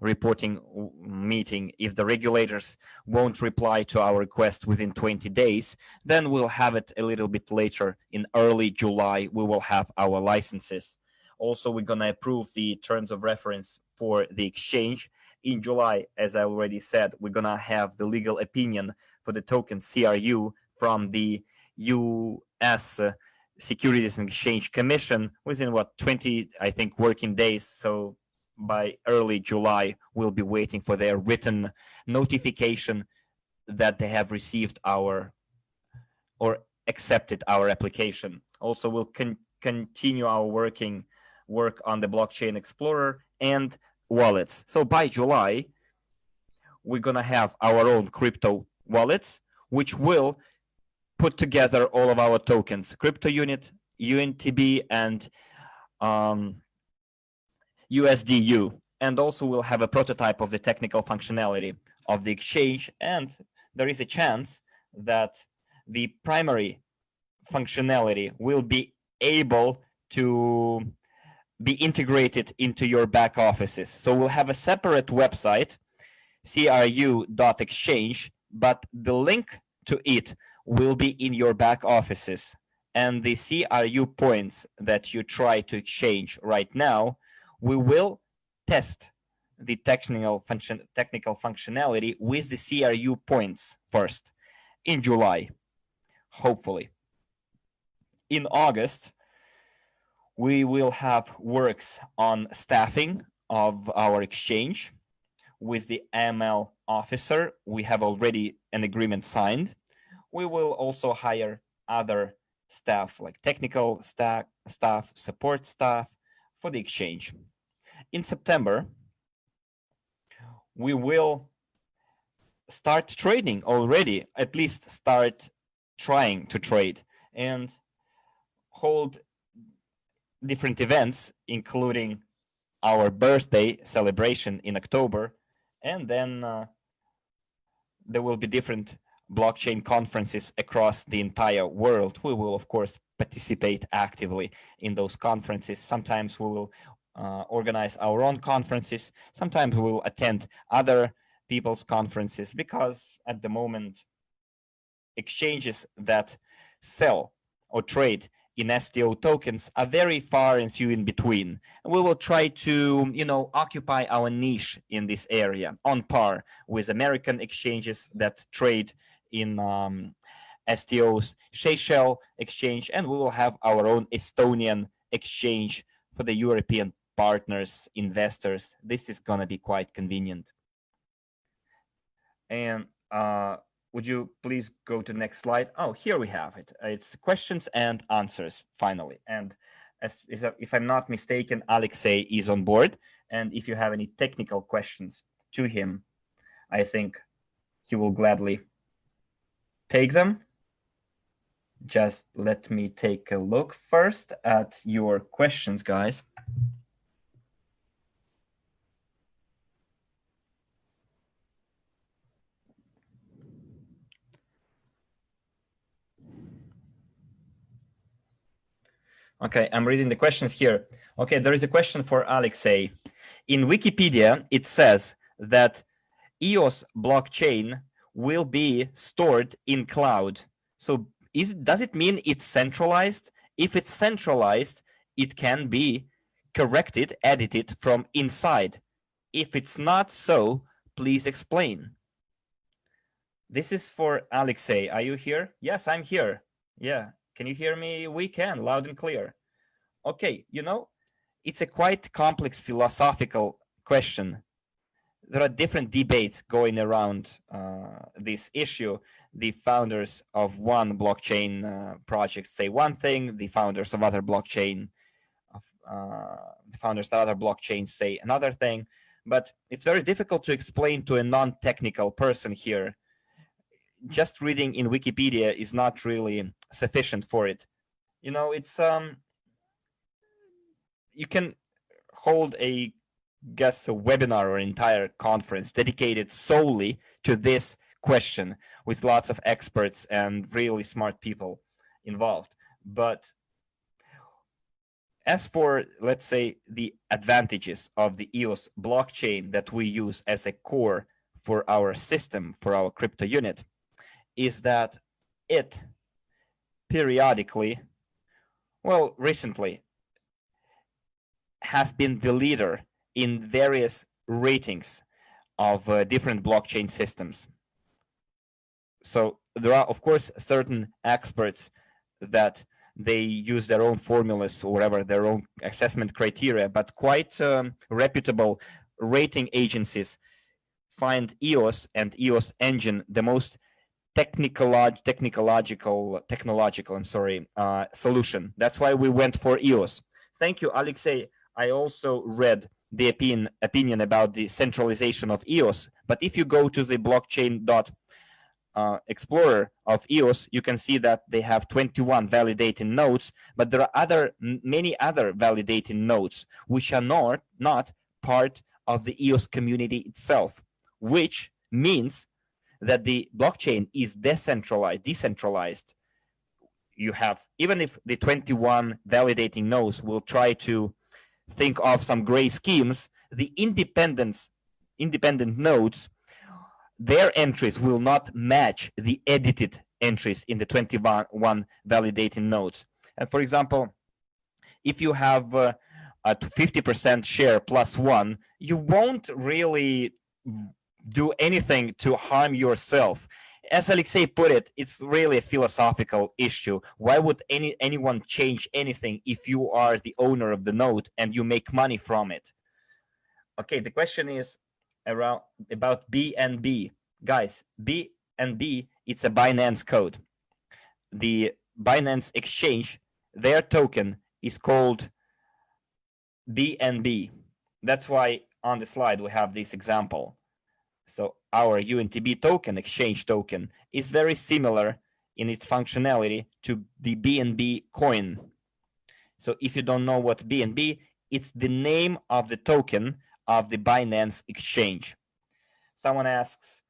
reporting meeting. If the regulators won't reply to our request within 20 days, then we'll have it a little bit later. In early July, we will have our licenses. Also, we're gonna approve the terms of reference for the exchange. In July, as I already said, we're gonna have the legal opinion for the token CRU from the US Securities and Exchange Commission within 20, I think, working days. So by early July, we'll be waiting for their written notification that they have received our or accepted our application. Also, we'll continue our work on the blockchain explorer and wallets. So by July, we're gonna have our own crypto wallets, which will put together all of our tokens: Cryptounit, UNTB, and USDU. And also we'll have a prototype of the technical functionality of the exchange. And there is a chance that the primary functionality will be able to be integrated into your back offices. So we'll have a separate website, cru.exchange, but the link to it will be in your back offices. And the CRU points that you try to exchange right now, we will test the technical functionality with the CRU points first in July, hopefully. In August, we will have works on staffing of our exchange with the ML officer. We have already an agreement signed. We will also hire other staff like technical staff, support staff for the exchange. In September, we will start trading already, at least start trying to trade and hold different events, including our birthday celebration in October. And then there will be different blockchain conferences across the entire world. We will, of course, participate actively in those conferences. Sometimes we will organize our own conferences. Sometimes we will attend other people's conferences, because at the moment, exchanges that sell or trade in STO tokens are very far and few in between. We will try to, occupy our niche in this area on par with American exchanges that trade in STO's Seychelles exchange, and we will have our own Estonian exchange for the European partners, investors. This is gonna be quite convenient. And would you please go to the next slide? Oh, here we have it. It's questions and answers, finally. And if I'm not mistaken, Alexei is on board. And if you have any technical questions to him, I think he will gladly take them. Just let me take a look first at your questions, guys. Okay, I'm reading the questions here. Okay, there is a question for Alexei. In Wikipedia, it says that EOS blockchain will be stored in cloud. So does it mean it's centralized? If it's centralized, it can be corrected, edited from inside. If it's not so, please explain. This is for Alexei. Are you here? Yes, I'm here. Yeah. Can you hear me? We can, loud and clear. Okay, it's a quite complex philosophical question. There are different debates going around this issue. The founders of one blockchain project say one thing, the founders of other blockchains say another thing. But it's very difficult to explain to a non-technical person here. Just reading in Wikipedia is not really sufficient for it. It's you can hold a webinar or entire conference dedicated solely to this question with lots of experts and really smart people involved. But as for, let's say, the advantages of the EOS blockchain that we use as a core for our system, for our crypto unit, is that it periodically, recently, has been the leader in various ratings of different blockchain systems. So there are, of course, certain experts that they use their own formulas or whatever, their own assessment criteria, but quite reputable rating agencies find EOS and EOS engine the most technological solution. That's why we went for EOS. Thank you, Alexei. I also read the opinion about the centralization of EOS, but if you go to the blockchain.explorer of EOS, you can see that they have 21 validating nodes, but there are many other validating nodes which are not part of the EOS community itself, which means that the blockchain is decentralized. You have, even if the 21 validating nodes will try to think of some gray schemes, the independent nodes, their entries will not match the edited entries in the 21 validating nodes. And for example, if you have a 50% share plus one, you won't really do anything to harm yourself. As Alexei put it, it's really a philosophical issue. Why would anyone change anything if you are the owner of the node and you make money from it? Okay, the question is about BNB. Guys, BNB, it's a Binance code. The Binance exchange, their token is called BNB. That's why on the slide we have this example. So our UNTB token, exchange token, is very similar in its functionality to the BNB coin. So if you don't know what BNB, it's the name of the token of the Binance exchange. Someone asks,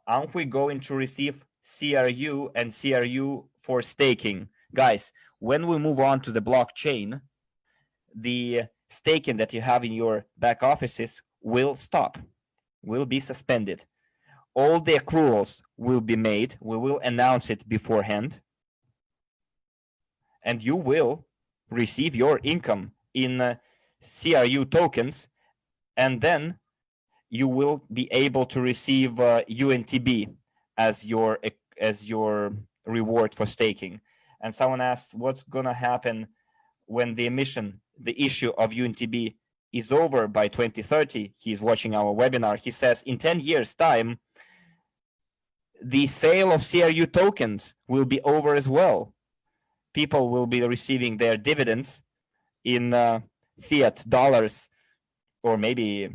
aren't we going to receive CRU and CRU for staking? Guys, when we move on to the blockchain, the staking that you have in your back offices will stop, will be suspended. All the accruals will be made. We will announce it beforehand. And you will receive your income in CRU tokens, and then you will be able to receive UNTB as your reward for staking. And someone asks, what's gonna happen when the issue of UNTB is over by 2030? He's watching our webinar. He says in 10 years time, the sale of CRU tokens will be over as well. People will be receiving their dividends in fiat dollars, or maybe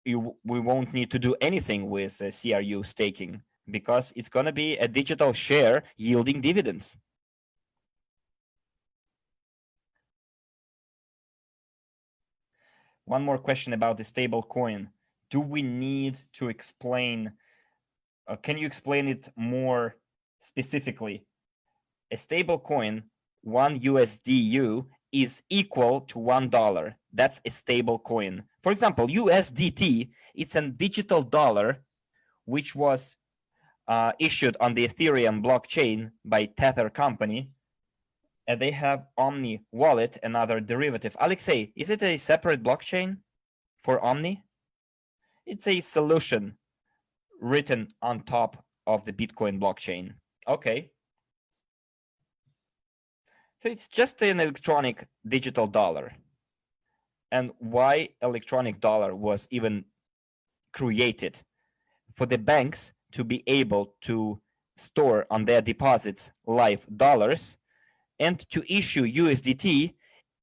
we won't need to do anything with CRU staking because it's going to be a digital share yielding dividends. One more question about the stable coin. Do we need to explain, can you explain it more specifically? A stable coin, one USDU, is equal to $1. That's a stable coin. For example, USDT, it's a digital dollar which was issued on the Ethereum blockchain by Tether company, and they have Omni wallet, another derivative. Alexei, is it a separate blockchain for Omni? It's a solution written on top of the Bitcoin blockchain. Okay. So it's just an electronic digital dollar. And why electronic dollar was even created? For the banks to be able to store on their deposits live dollars and to issue USDT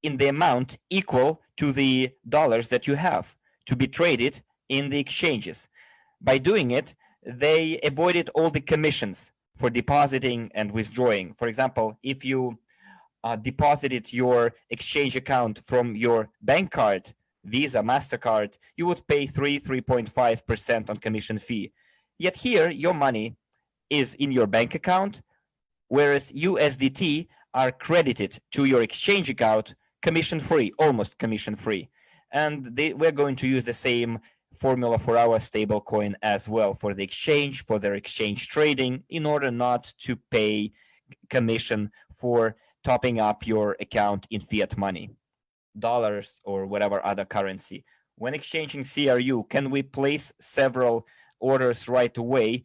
in the amount equal to the dollars that you have to be traded in the exchanges. By doing it, they avoided all the commissions for depositing and withdrawing. For example, if you deposited your exchange account from your bank card, Visa, MasterCard, you would pay 3.5% on commission fee. Yet here, your money is in your bank account, whereas USDT are credited to your exchange account commission-free, almost commission-free. And we're going to use the same formula for our stable coin as well for the exchange, for their exchange trading, in order not to pay commission for topping up your account in fiat money, dollars or whatever other currency. When exchanging CRU, can we place several orders right away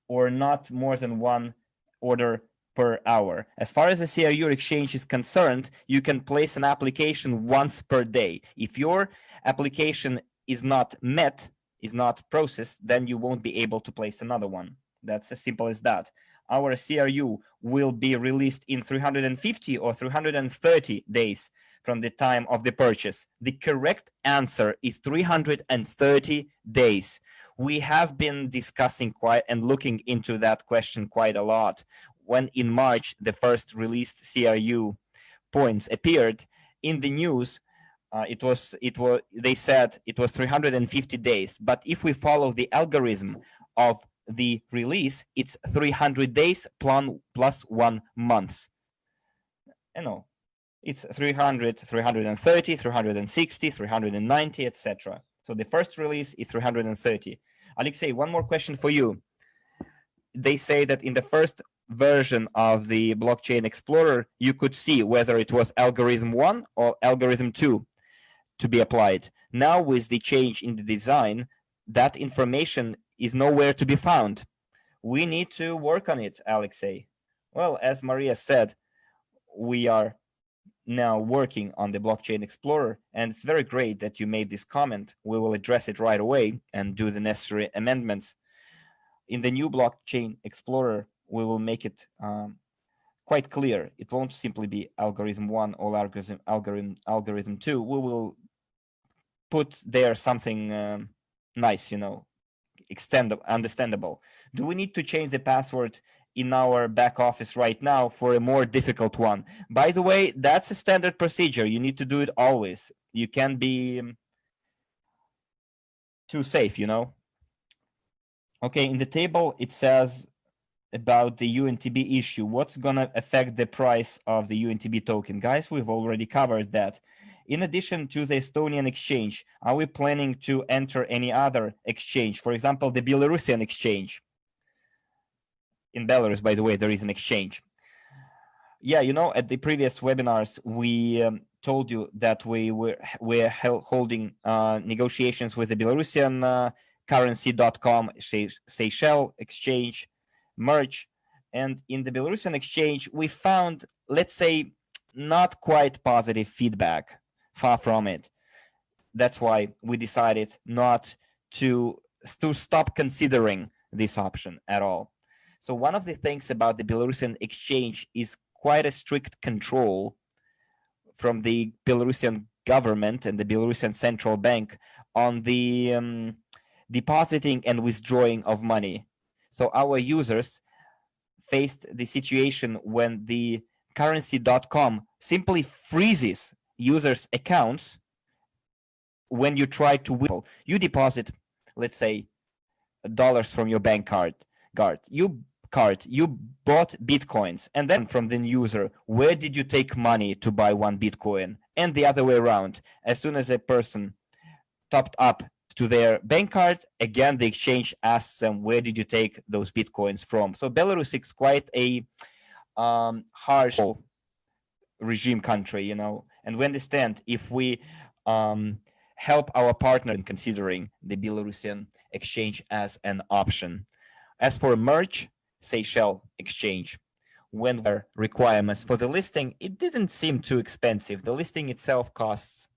or not more than one order per hour? As far as the CRU exchange is concerned, you can place an application once per day. If your application is not met, is not processed, then you won't be able to place another one. That's as simple as that. Our CRU will be released in 350 or 330 days from the time of the purchase. The correct answer is 330 days. We have been discussing quite and looking into that question quite a lot. When in March, the first released CRU points appeared in the news, they said it was 350 days. But if we follow the algorithm of the release, it's 300 days plus 1 month. No, it's 300, 330, 360, 390, etc. So the first release is 330. Alexei, one more question for you. They say that in the first version of the blockchain explorer, you could see whether it was algorithm 1 or algorithm 2 to be applied. Now with the change in the design, that information is nowhere to be found. We need to work on it, Alexei. Well, as Maria said, we are now working on the blockchain explorer, and it's very great that you made this comment. We will address it right away and do the necessary amendments. In the new blockchain explorer, we will make it quite clear. It won't simply be algorithm 1 or algorithm 2. We will put there something nice, understandable. Do we need to change the password in our back office right now for a more difficult one? By the way, that's a standard procedure. You need to do it always. You can't be too safe, Okay, in the table, it says about the UNTB issue. What's going to affect the price of the UNTB token? Guys, we've already covered that. In addition to the Estonian exchange, are we planning to enter any other exchange? For example, the Belarusian exchange. In Belarus, by the way, there is an exchange. Yeah, at the previous webinars, we told you that we're holding negotiations with the Belarusian currency.com, Seychelles exchange, merge. And in the Belarusian exchange, we found, let's say, not quite positive feedback, far from it. That's why we decided not to stop considering this option at all. So one of the things about the Belarusian exchange is quite a strict control from the Belarusian government and the Belarusian central bank on the depositing and withdrawing of money. So our users faced the situation when the currency.com simply freezes users' accounts when you try to withdraw. You deposit, let's say, dollars from your bank card. You bought bitcoins, and then from the user, where did you take money to buy one bitcoin? And the other way around. As soon as a person topped up to their bank card, again the exchange asks them, where did you take those bitcoins from? So Belarus is quite a harsh regime country, and we understand if we help our partner in considering the Belarusian exchange as an option. As for merge, Seychelles exchange, when there are requirements for the listing, it didn't seem too expensive. The listing itself costs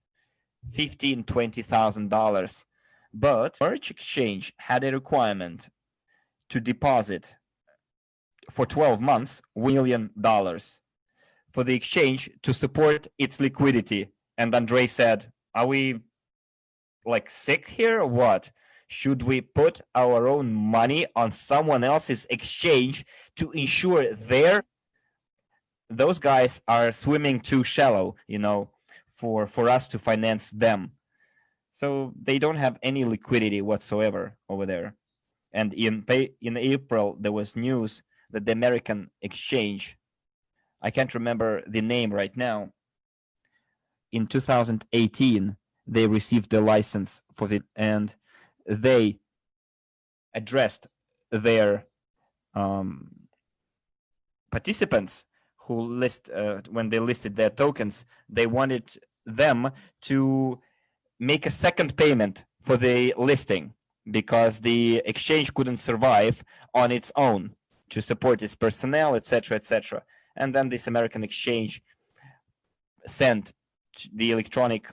$15,000, $20,000, but merge exchange had a requirement to deposit for 12 months $1 million for the exchange to support its liquidity. And Andrei said, are we like sick here or what? Should we put our own money on someone else's exchange to ensure those guys are swimming too shallow, for us to finance them. So they don't have any liquidity whatsoever over there. And in April, there was news that the American exchange, I can't remember the name right now, in 2018, they received the license for it, and they addressed their participants who when they listed their tokens, they wanted them to make a second payment for the listing because the exchange couldn't survive on its own to support its personnel, etc., etc. And then this American exchange sent the electronic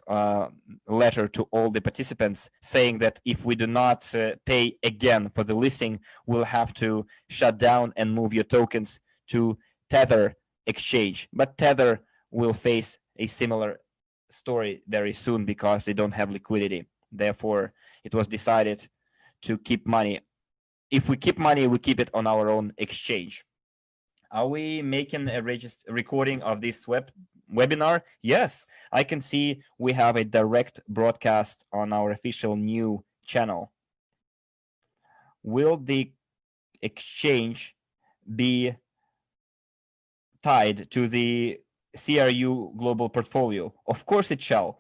letter to all the participants saying that if we do not pay again for the listing, we'll have to shut down and move your tokens to Tether exchange. But Tether will face a similar story very soon because they don't have liquidity. Therefore, it was decided to keep money. If we keep money, we keep it on our own exchange. Are we making a recording of this webinar? Yes, I can see we have a direct broadcast on our official new channel. Will the exchange be tied to the CRU global portfolio? Of course it shall.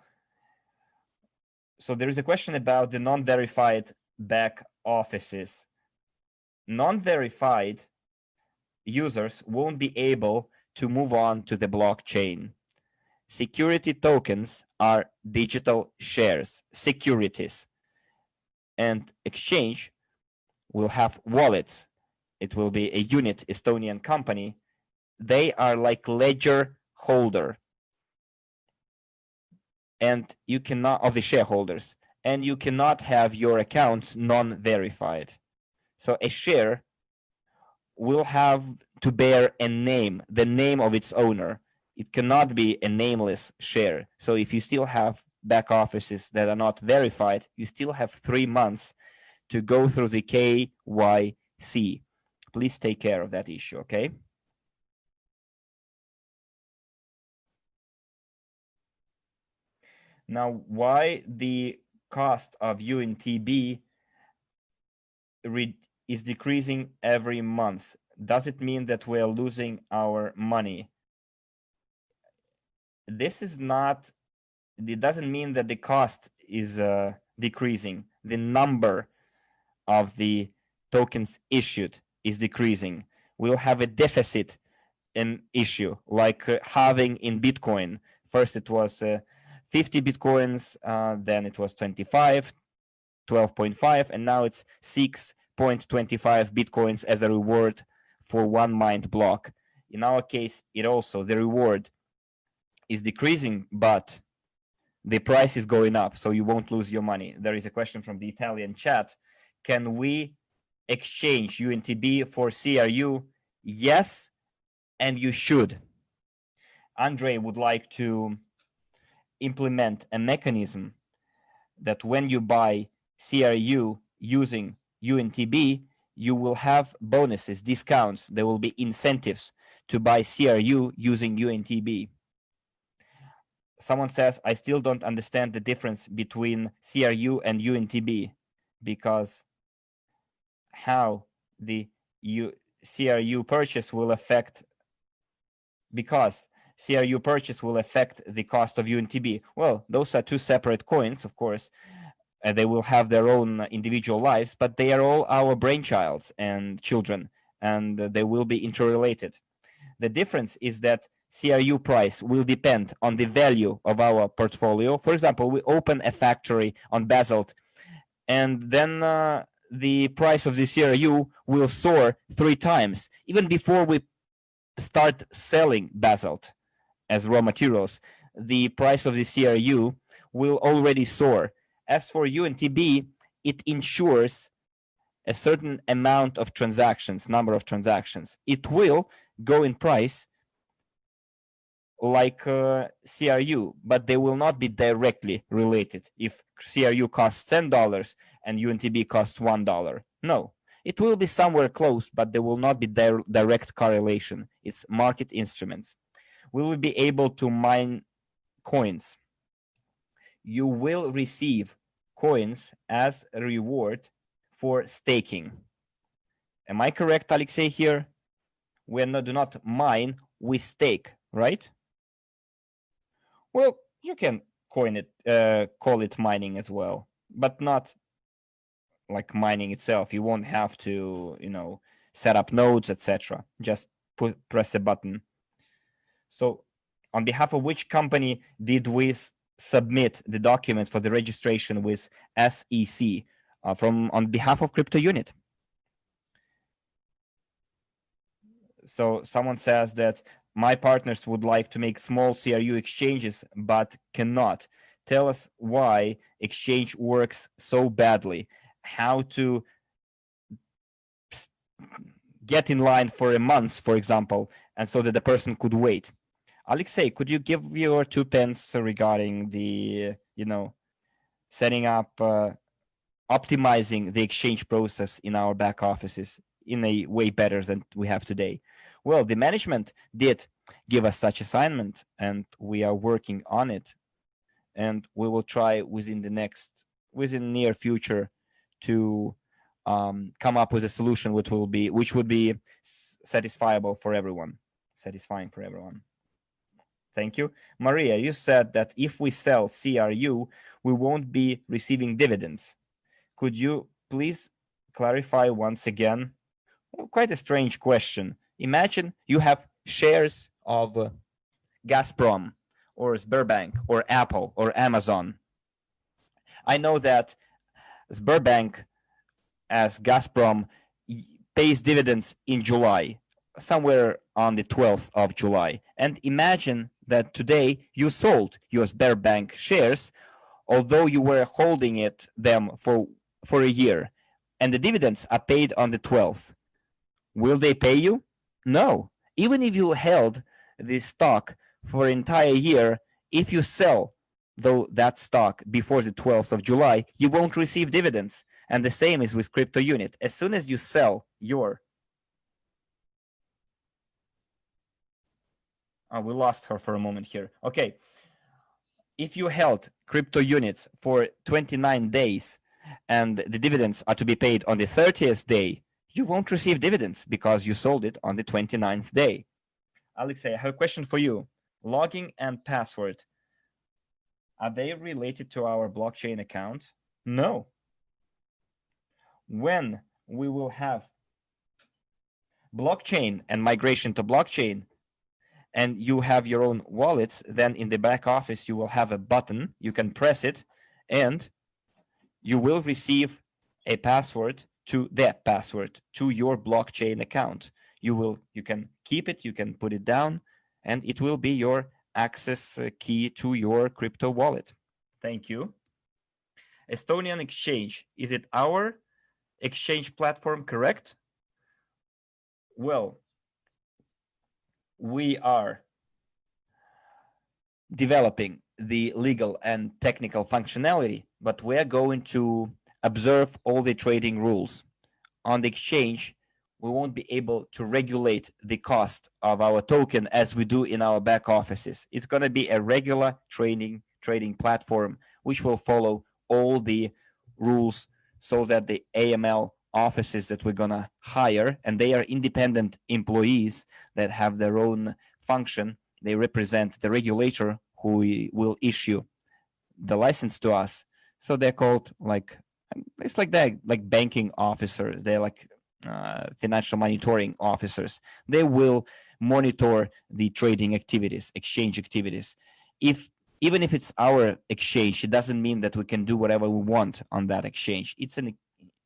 So there is a question about the non-verified back offices. Non-verified users won't be able to move on to the blockchain. Security tokens are digital shares, securities, and exchange will have wallets. It will be a unit Estonian company. They are like ledger holder, and you cannot, of the shareholders, and you cannot have your accounts non-verified. So a share will have to bear a name, the name of its owner. It cannot be a nameless share. So if you still have back offices that are not verified, you still have 3 months to go through the KYC. Please take care of that issue, okay? Now, why the cost of UNTB is decreasing every month? Does it mean that we are losing our money? This is not, it doesn't mean that the cost is decreasing. The number of the tokens issued is decreasing. We'll have a deficit in issue, like halving in Bitcoin. First it was 50 Bitcoins, then it was 25, 12.5, and now it's 6.25 Bitcoins as a reward for one mined block. In our case, it also, the reward is decreasing, but the price is going up, so you won't lose your money. There is a question from the Italian chat. Can we exchange UNTB for CRU? Yes, and you should. Andre would like to implement a mechanism that when you buy CRU using UNTB, you will have bonuses, discounts. There will be incentives to buy CRU using UNTB. Someone says, I still don't understand the difference between CRU and UNTB, because how the CRU purchase will affect, because CRU purchase will affect the cost of UNTB. Well, those are two separate coins, of course. They will have their own individual lives, but they are all our brainchilds and children, and they will be interrelated. The difference is that CRU price will depend on the value of our portfolio. For example, we open a factory on Basalt, and then the price of the CRU will soar 3 times, even before we start selling Basalt as raw materials. The price of the CRU will already soar. As for UNTB, it ensures a certain amount of transactions, number of transactions. It will go in price like CRU, but they will not be directly related. If CRU costs $10 and UNTB costs $1, no. It will be somewhere close, but there will not be direct correlation. It's market instruments. We will be able to mine coins. You will receive coins as a reward for staking. Am I correct, Alexei, here? We do not mine, we stake, right? Well, you can call it mining as well, but not like mining itself. You won't have to, set up nodes, etc. Just press a button. So on behalf of which company did we submit the documents for the registration with SEC? On behalf of Cryptounit. So someone says that my partners would like to make small CRU exchanges, but cannot. Tell us why exchange works so badly, how to get in line for a month, for example, and so that the person could wait. Alexei, could you give your 2 pence regarding the, setting up, optimizing the exchange process in our back offices in a way better than we have today? Well, the management did give us such assignment, and we are working on it, and we will try within near future to come up with a solution which would be satisfying for everyone. Thank you. Maria, you said that if we sell CRU, we won't be receiving dividends. Could you please clarify once again? Well, quite a strange question. Imagine you have shares of Gazprom or Sberbank or Apple or Amazon. I know that Sberbank, as Gazprom, pays dividends in July, somewhere on the 12th of July. And imagine that today you sold your Sberbank shares, although you were holding them for a year, and the dividends are paid on the 12th. Will they pay you? No. Even if you held this stock for an entire year, if you sell though that stock before the 12th of July, you won't receive dividends. And the same is with Cryptounit. As soon as you sell your we lost her for a moment here. Okay. If you held Cryptounits for 29 days and the dividends are to be paid on the 30th day, you won't receive dividends because you sold it on the 29th day. Alexei, I have a question for you. Login and password, are they related to our blockchain account? No. When we will have blockchain and migration to blockchain, and you have your own wallets, then in the back office, you will have a button. You can press it, and you will receive a password to your blockchain account. You can keep it, you can put it down, and it will be your access key to your crypto wallet. Thank you. Estonian exchange, is it our exchange platform, correct? Well, we are developing the legal and technical functionality, but we're going to observe all the trading rules. On the exchange, we won't be able to regulate the cost of our token as we do in our back offices. It's going to be a regular trading platform, which will follow all the rules so that the AML offices that we're going to hire, and they are independent employees that have their own function. They represent the regulator who will issue the license to us. So they're called it's like that, like banking officers. They're like financial monitoring officers. They will monitor the trading activities, exchange activities. Even if it's our exchange, it doesn't mean that we can do whatever we want on that exchange. It's an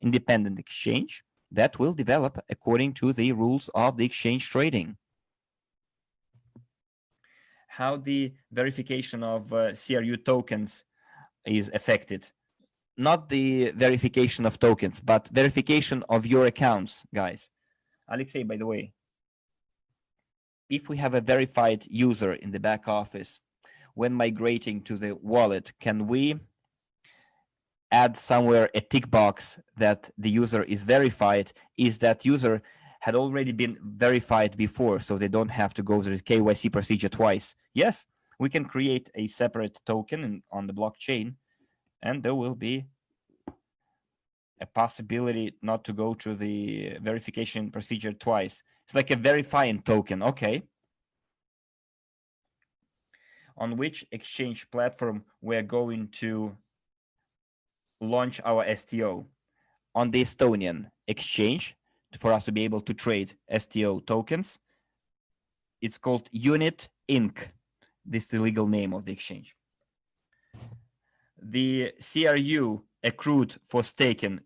independent exchange that will develop according to the rules of the exchange trading. How the verification of CRU tokens is affected. Not the verification of tokens, but verification of your accounts, guys. Alexei, by the way, if we have a verified user in the back office, when migrating to the wallet, can we add somewhere a tick box that the user is verified? Is that user had already been verified before, so they don't have to go through the KYC procedure twice? Yes, we can create a separate token on the blockchain, and there will be a possibility not to go through the verification procedure twice. It's like a verifying token. Okay. On which exchange platform we're going to launch our STO? On the Estonian exchange, for us to be able to trade STO tokens. It's called Unit Inc. This is the legal name of the exchange. The CRU accrued for staking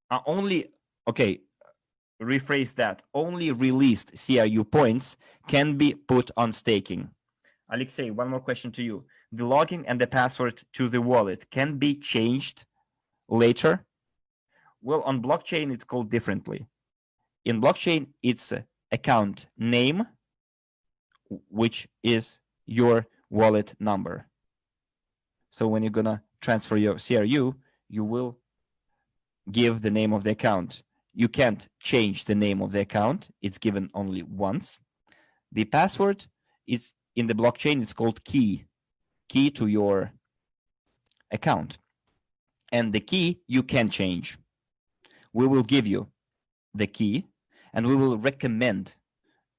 are only, okay, rephrase that, only released CRU points can be put on staking. Alexei, one more question to you. The login and the password to the wallet can be changed later? Well, on blockchain, it's called differently. In blockchain, it's account name, which is your wallet number. So when you're going to transfer your CRU, you will give the name of the account. You can't change the name of the account. It's given only once. The password is in the blockchain. It's called key to your account. And the key you can change. We will give you the key, and we will recommend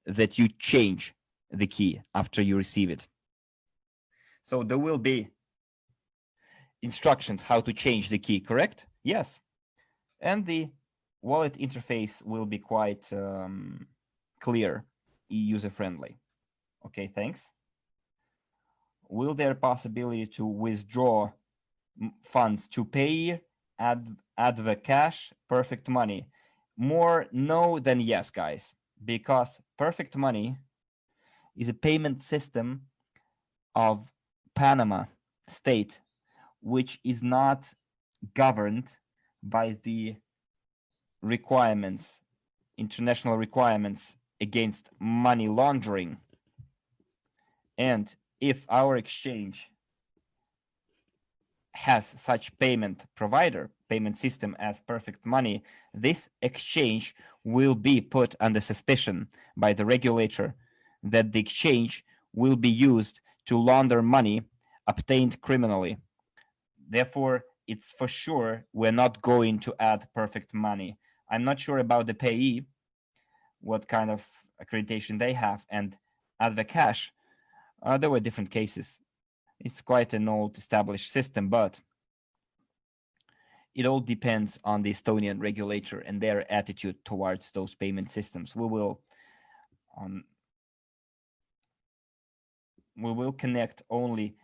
that you change the key after you receive it. So there will be instructions how to change the key, correct? Yes. And the wallet interface will be quite clear, user-friendly. Okay, thanks. Will there possibility to withdraw funds to pay, add the cash, perfect money? More no than yes, guys, because perfect money is a payment system of Panama state, which is not governed by the requirements, international requirements against money laundering. And if our exchange has such payment provider, payment system as Perfect Money, this exchange will be put under suspicion by the regulator that the exchange will be used to launder money obtained criminally. Therefore, it's for sure we're not going to add Perfect Money. I'm not sure about the payee, what kind of accreditation they have, and add the cash. There were different cases. It's quite an old established system, but it all depends on the Estonian regulator and their attitude towards those payment systems. We will connect only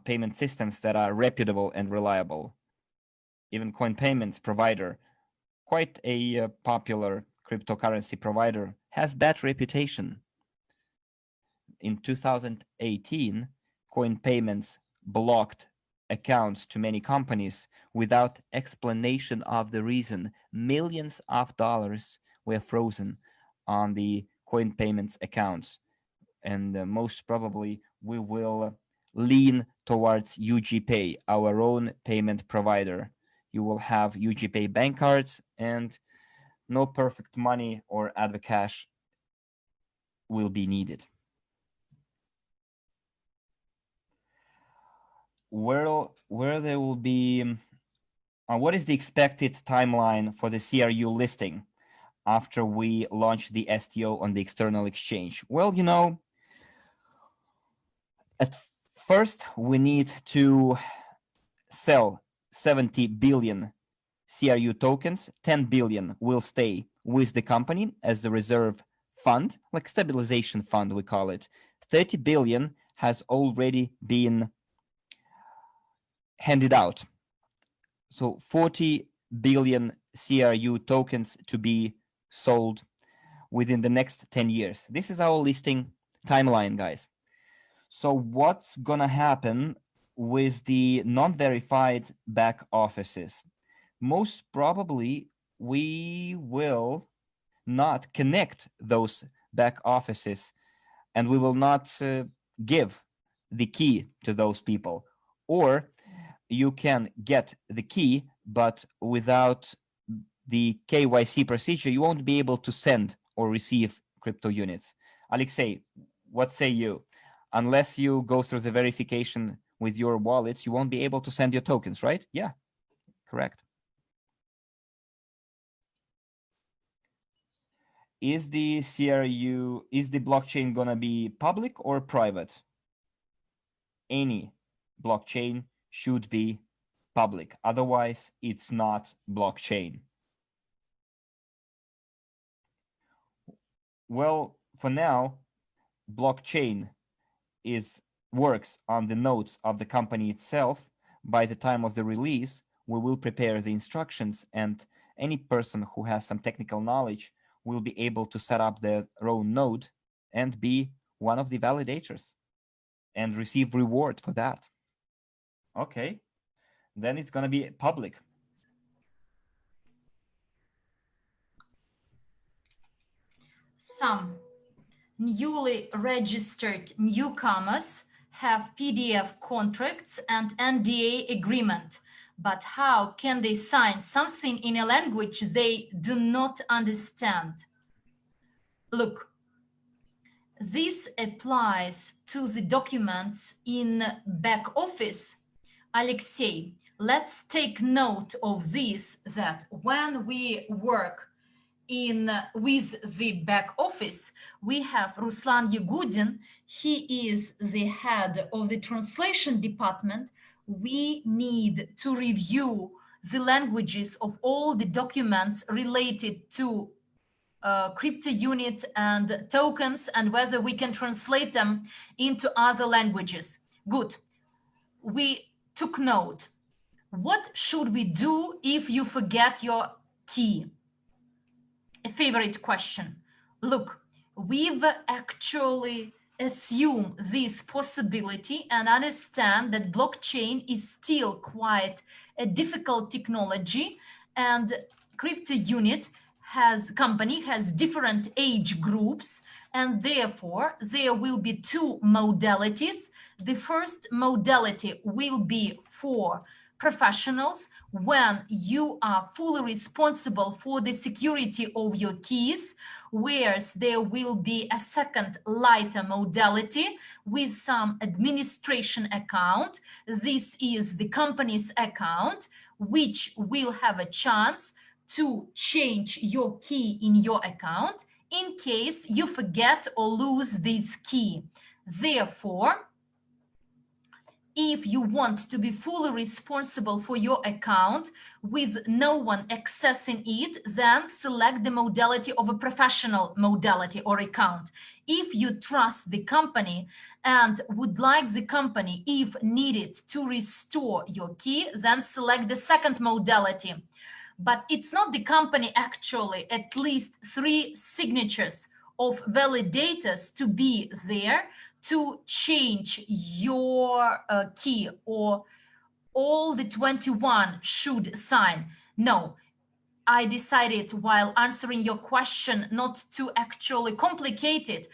payment systems that are reputable and reliable. Even Coin Payments provider, quite a popular cryptocurrency provider, has bad reputation. In 2018, Coin Payments blocked accounts to many companies without explanation of the reason. Millions of dollars were frozen on the Coin Payments accounts. And most probably we will lean towards UGPay, our own payment provider. You will have UGPay bank cards and no Perfect Money or Advocash will be needed. Where there will be, what is the expected timeline for the CRU listing after we launch the STO on the external exchange? Well, you know, at first we need to sell 70 billion CRU tokens. 10 billion will stay with the company as the reserve fund, like stabilization fund we call it. 30 billion has already been handed out. So 40 billion CRU tokens to be sold within the next 10 years. This is our listing timeline, guys. So what's gonna happen with the non-verified back offices? Most probably we will not connect those back offices and we will not give the key to those people. Or you can get the key, but without the KYC procedure, you won't be able to send or receive crypto units. Alexei, what say you? Unless you go through the verification with your wallets, you won't be able to send your tokens, right? Yeah, correct. Is the CRU, is the blockchain gonna be public or private? Any blockchain should be public. Otherwise, it's not blockchain. Well, for now, blockchain works on the nodes of the company itself. By the time of the release, we will prepare the instructions and any person who has some technical knowledge will be able to set up their own node and be one of the validators and receive reward for that. Okay, then it's gonna be public. Some newly registered newcomers have PDF contracts and NDA agreement, but how can they sign something in a language they do not understand? Look, this applies to the documents in back office. Alexei, let's take note of this, that when we work with the back office, we have Ruslan Yagudin. He is the head of the translation department. We need to review the languages of all the documents related to Cryptounit and tokens, and whether we can translate them into other languages. Good. We took note. What should we do if you forget your key? A favorite question. Look, we've actually assumed this possibility and understand that blockchain is still quite a difficult technology, and Cryptounit company has different age groups, and therefore there will be two modalities. The first modality will be for professionals, when you are fully responsible for the security of your keys, whereas there will be a second lighter modality with some administration account. This is the company's account, which will have a chance to change your key in your account in case you forget or lose this key. Therefore, if you want to be fully responsible for your account with no one accessing it, then select the modality of a professional modality or account. If you trust the company and would like the company, if needed, to restore your key, then select the second modality. But it's not the company actually, at least 3 signatures of validators to be there to change your key, or all the 21 should sign. No, I decided while answering your question not to actually complicate it.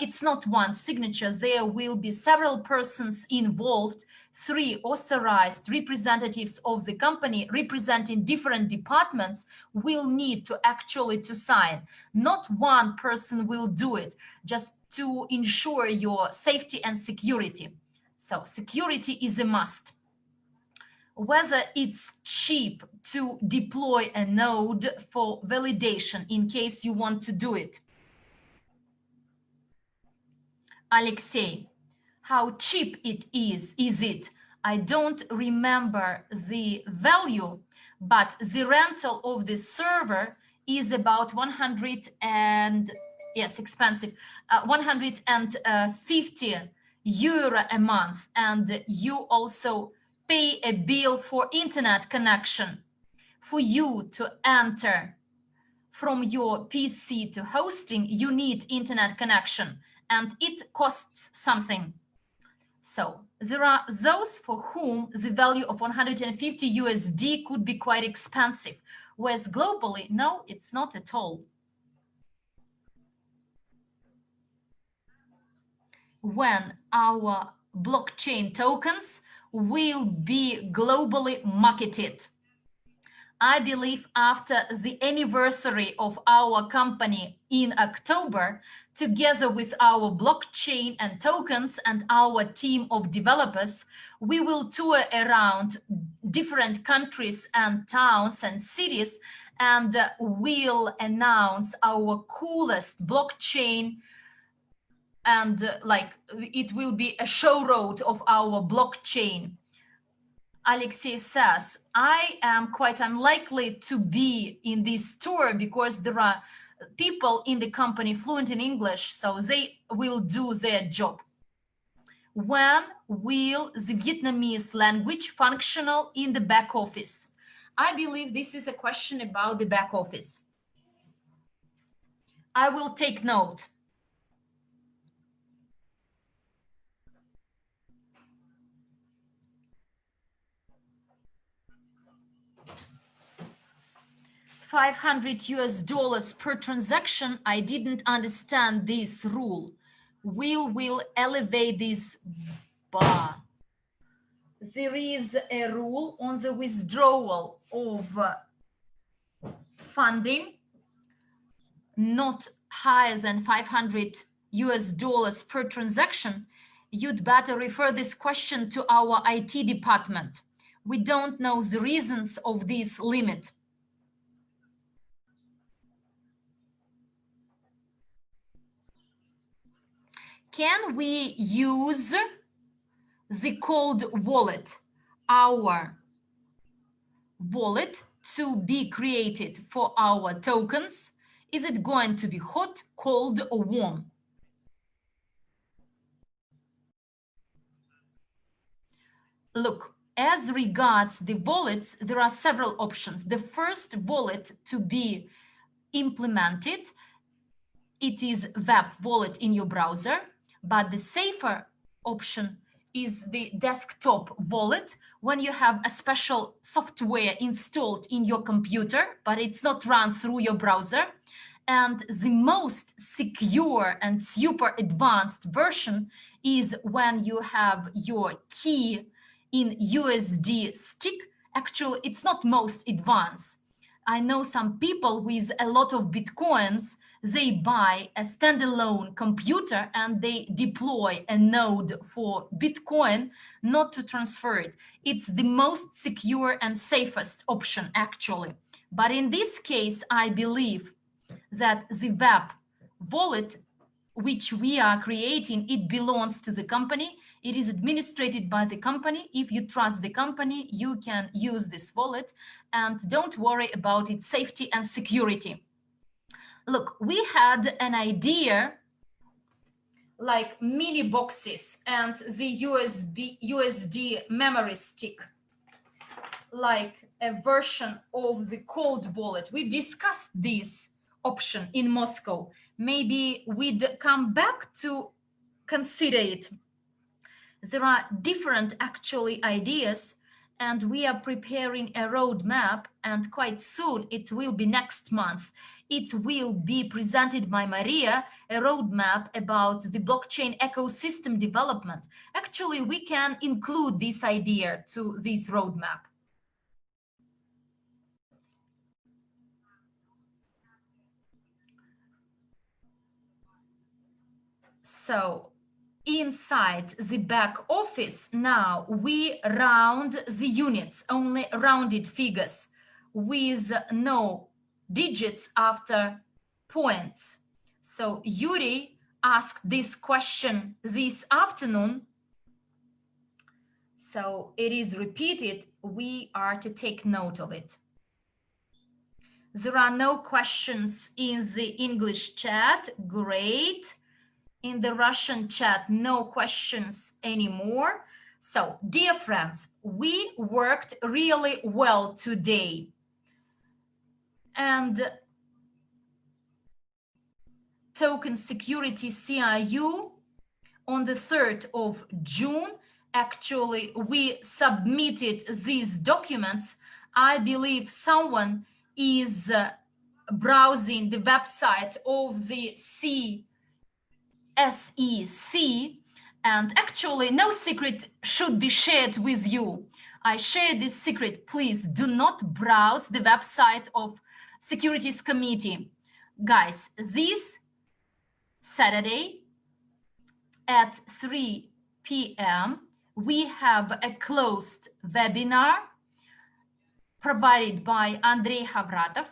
It's not one signature. There will be several persons involved, 3 authorized representatives of the company representing different departments will need to actually to sign. Not one person will do it, just to ensure your safety and security. So security is a must. Whether it's cheap to deploy a node for validation in case you want to do it. Alexei, how cheap it is it? I don't remember the value, but the rental of the server is about 100 and, yes, expensive, 150 euro a month. And you also pay a bill for internet connection. For you to enter from your PC to hosting, you need internet connection, and it costs something. So there are those for whom the value of 150 USD could be quite expensive, whereas globally, no, it's not at all. When our blockchain tokens will be globally marketed. I believe after the anniversary of our company in October, together with our blockchain and tokens and our team of developers, we will tour around different countries and towns and cities, and we'll announce our coolest blockchain, and like it will be a show road of our blockchain. Alexei says, I am quite unlikely to be in this tour because there are people in the company fluent in English, so they will do their job. When will the Vietnamese language functional in the back office? I believe this is a question about the back office. I will take note. $500 per transaction. I didn't understand this rule. We'll elevate this bar. There is a rule on the withdrawal of funding, not higher than $500 per transaction. You'd better refer this question to our IT department. We don't know the reasons of this limit. can we use the cold wallet, our wallet, to be created for our tokens? Is it going to be hot, cold, or warm? Look, as regards the wallets, there are several options. The first wallet to be implemented, it is web wallet in your browser, but the safer option is the desktop wallet when you have a special software installed in your computer, but it's not run through your browser. And the most secure and super advanced version is when you have your key in USD stick. Actually, it's not most advanced. I know some people with a lot of Bitcoins, they buy a standalone computer and they deploy a node for Bitcoin, not to transfer it. It's the most secure and safest option, actually. But in this case, I believe that the web wallet which we are creating, it belongs to the company. It is administrated by the company. If you trust the company, you can use this wallet and don't worry about its safety and security. Look, we had an idea like mini boxes and the USD memory stick, like a version of the cold wallet. We discussed this option in Moscow. Maybe we'd come back to consider it. There are different actually ideas, and we are preparing a roadmap, and quite soon, it will be next month, it will be presented by Maria, a roadmap about the blockchain ecosystem development. Actually, we can include this idea to this roadmap. So inside the back office, now we round the units, only rounded figures with no digits after points. So Yuri asked this question this afternoon. So it is repeated. We are to take note of it. There are no questions in the English chat. Great. In the Russian chat, no questions anymore. So, dear friends, we worked really well today. And token security CIU on the 3rd of June, actually, we submitted these documents. I believe someone is browsing the website of the SEC, and actually no secret should be shared with you. I share this secret. Please do not browse the website of Securities Committee. Guys, this Saturday at 3 p.m. we have a closed webinar provided by Andrei Havratov.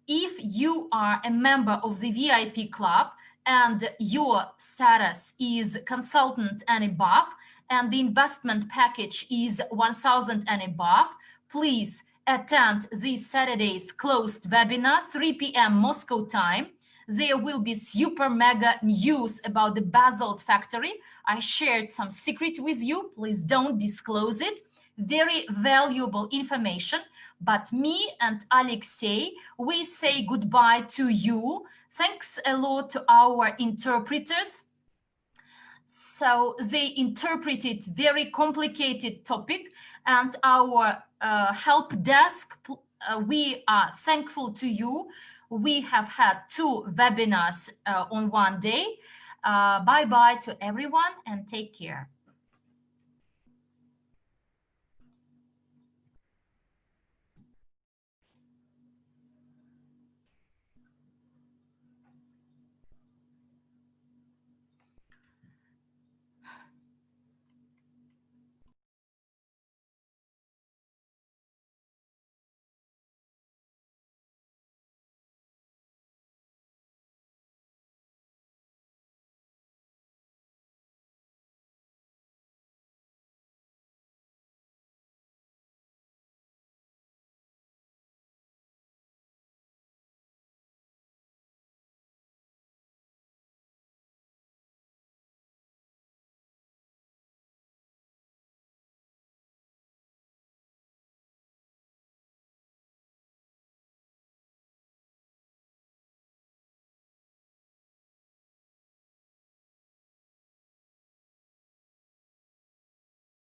If you are a member of the VIP club and your status is consultant and above, and the investment package is 1,000 and above, please attend this Saturday's closed webinar, 3 p.m. Moscow time. There will be super mega news about the Basalt factory. I shared some secret with you. Please don't disclose it. Very valuable information. But me and Alexei, we say goodbye to you. Thanks a lot to our interpreters. So they interpreted very complicated topic, and our help desk, we are thankful to you. We have had 2 webinars on one day. Bye-bye to everyone and take care.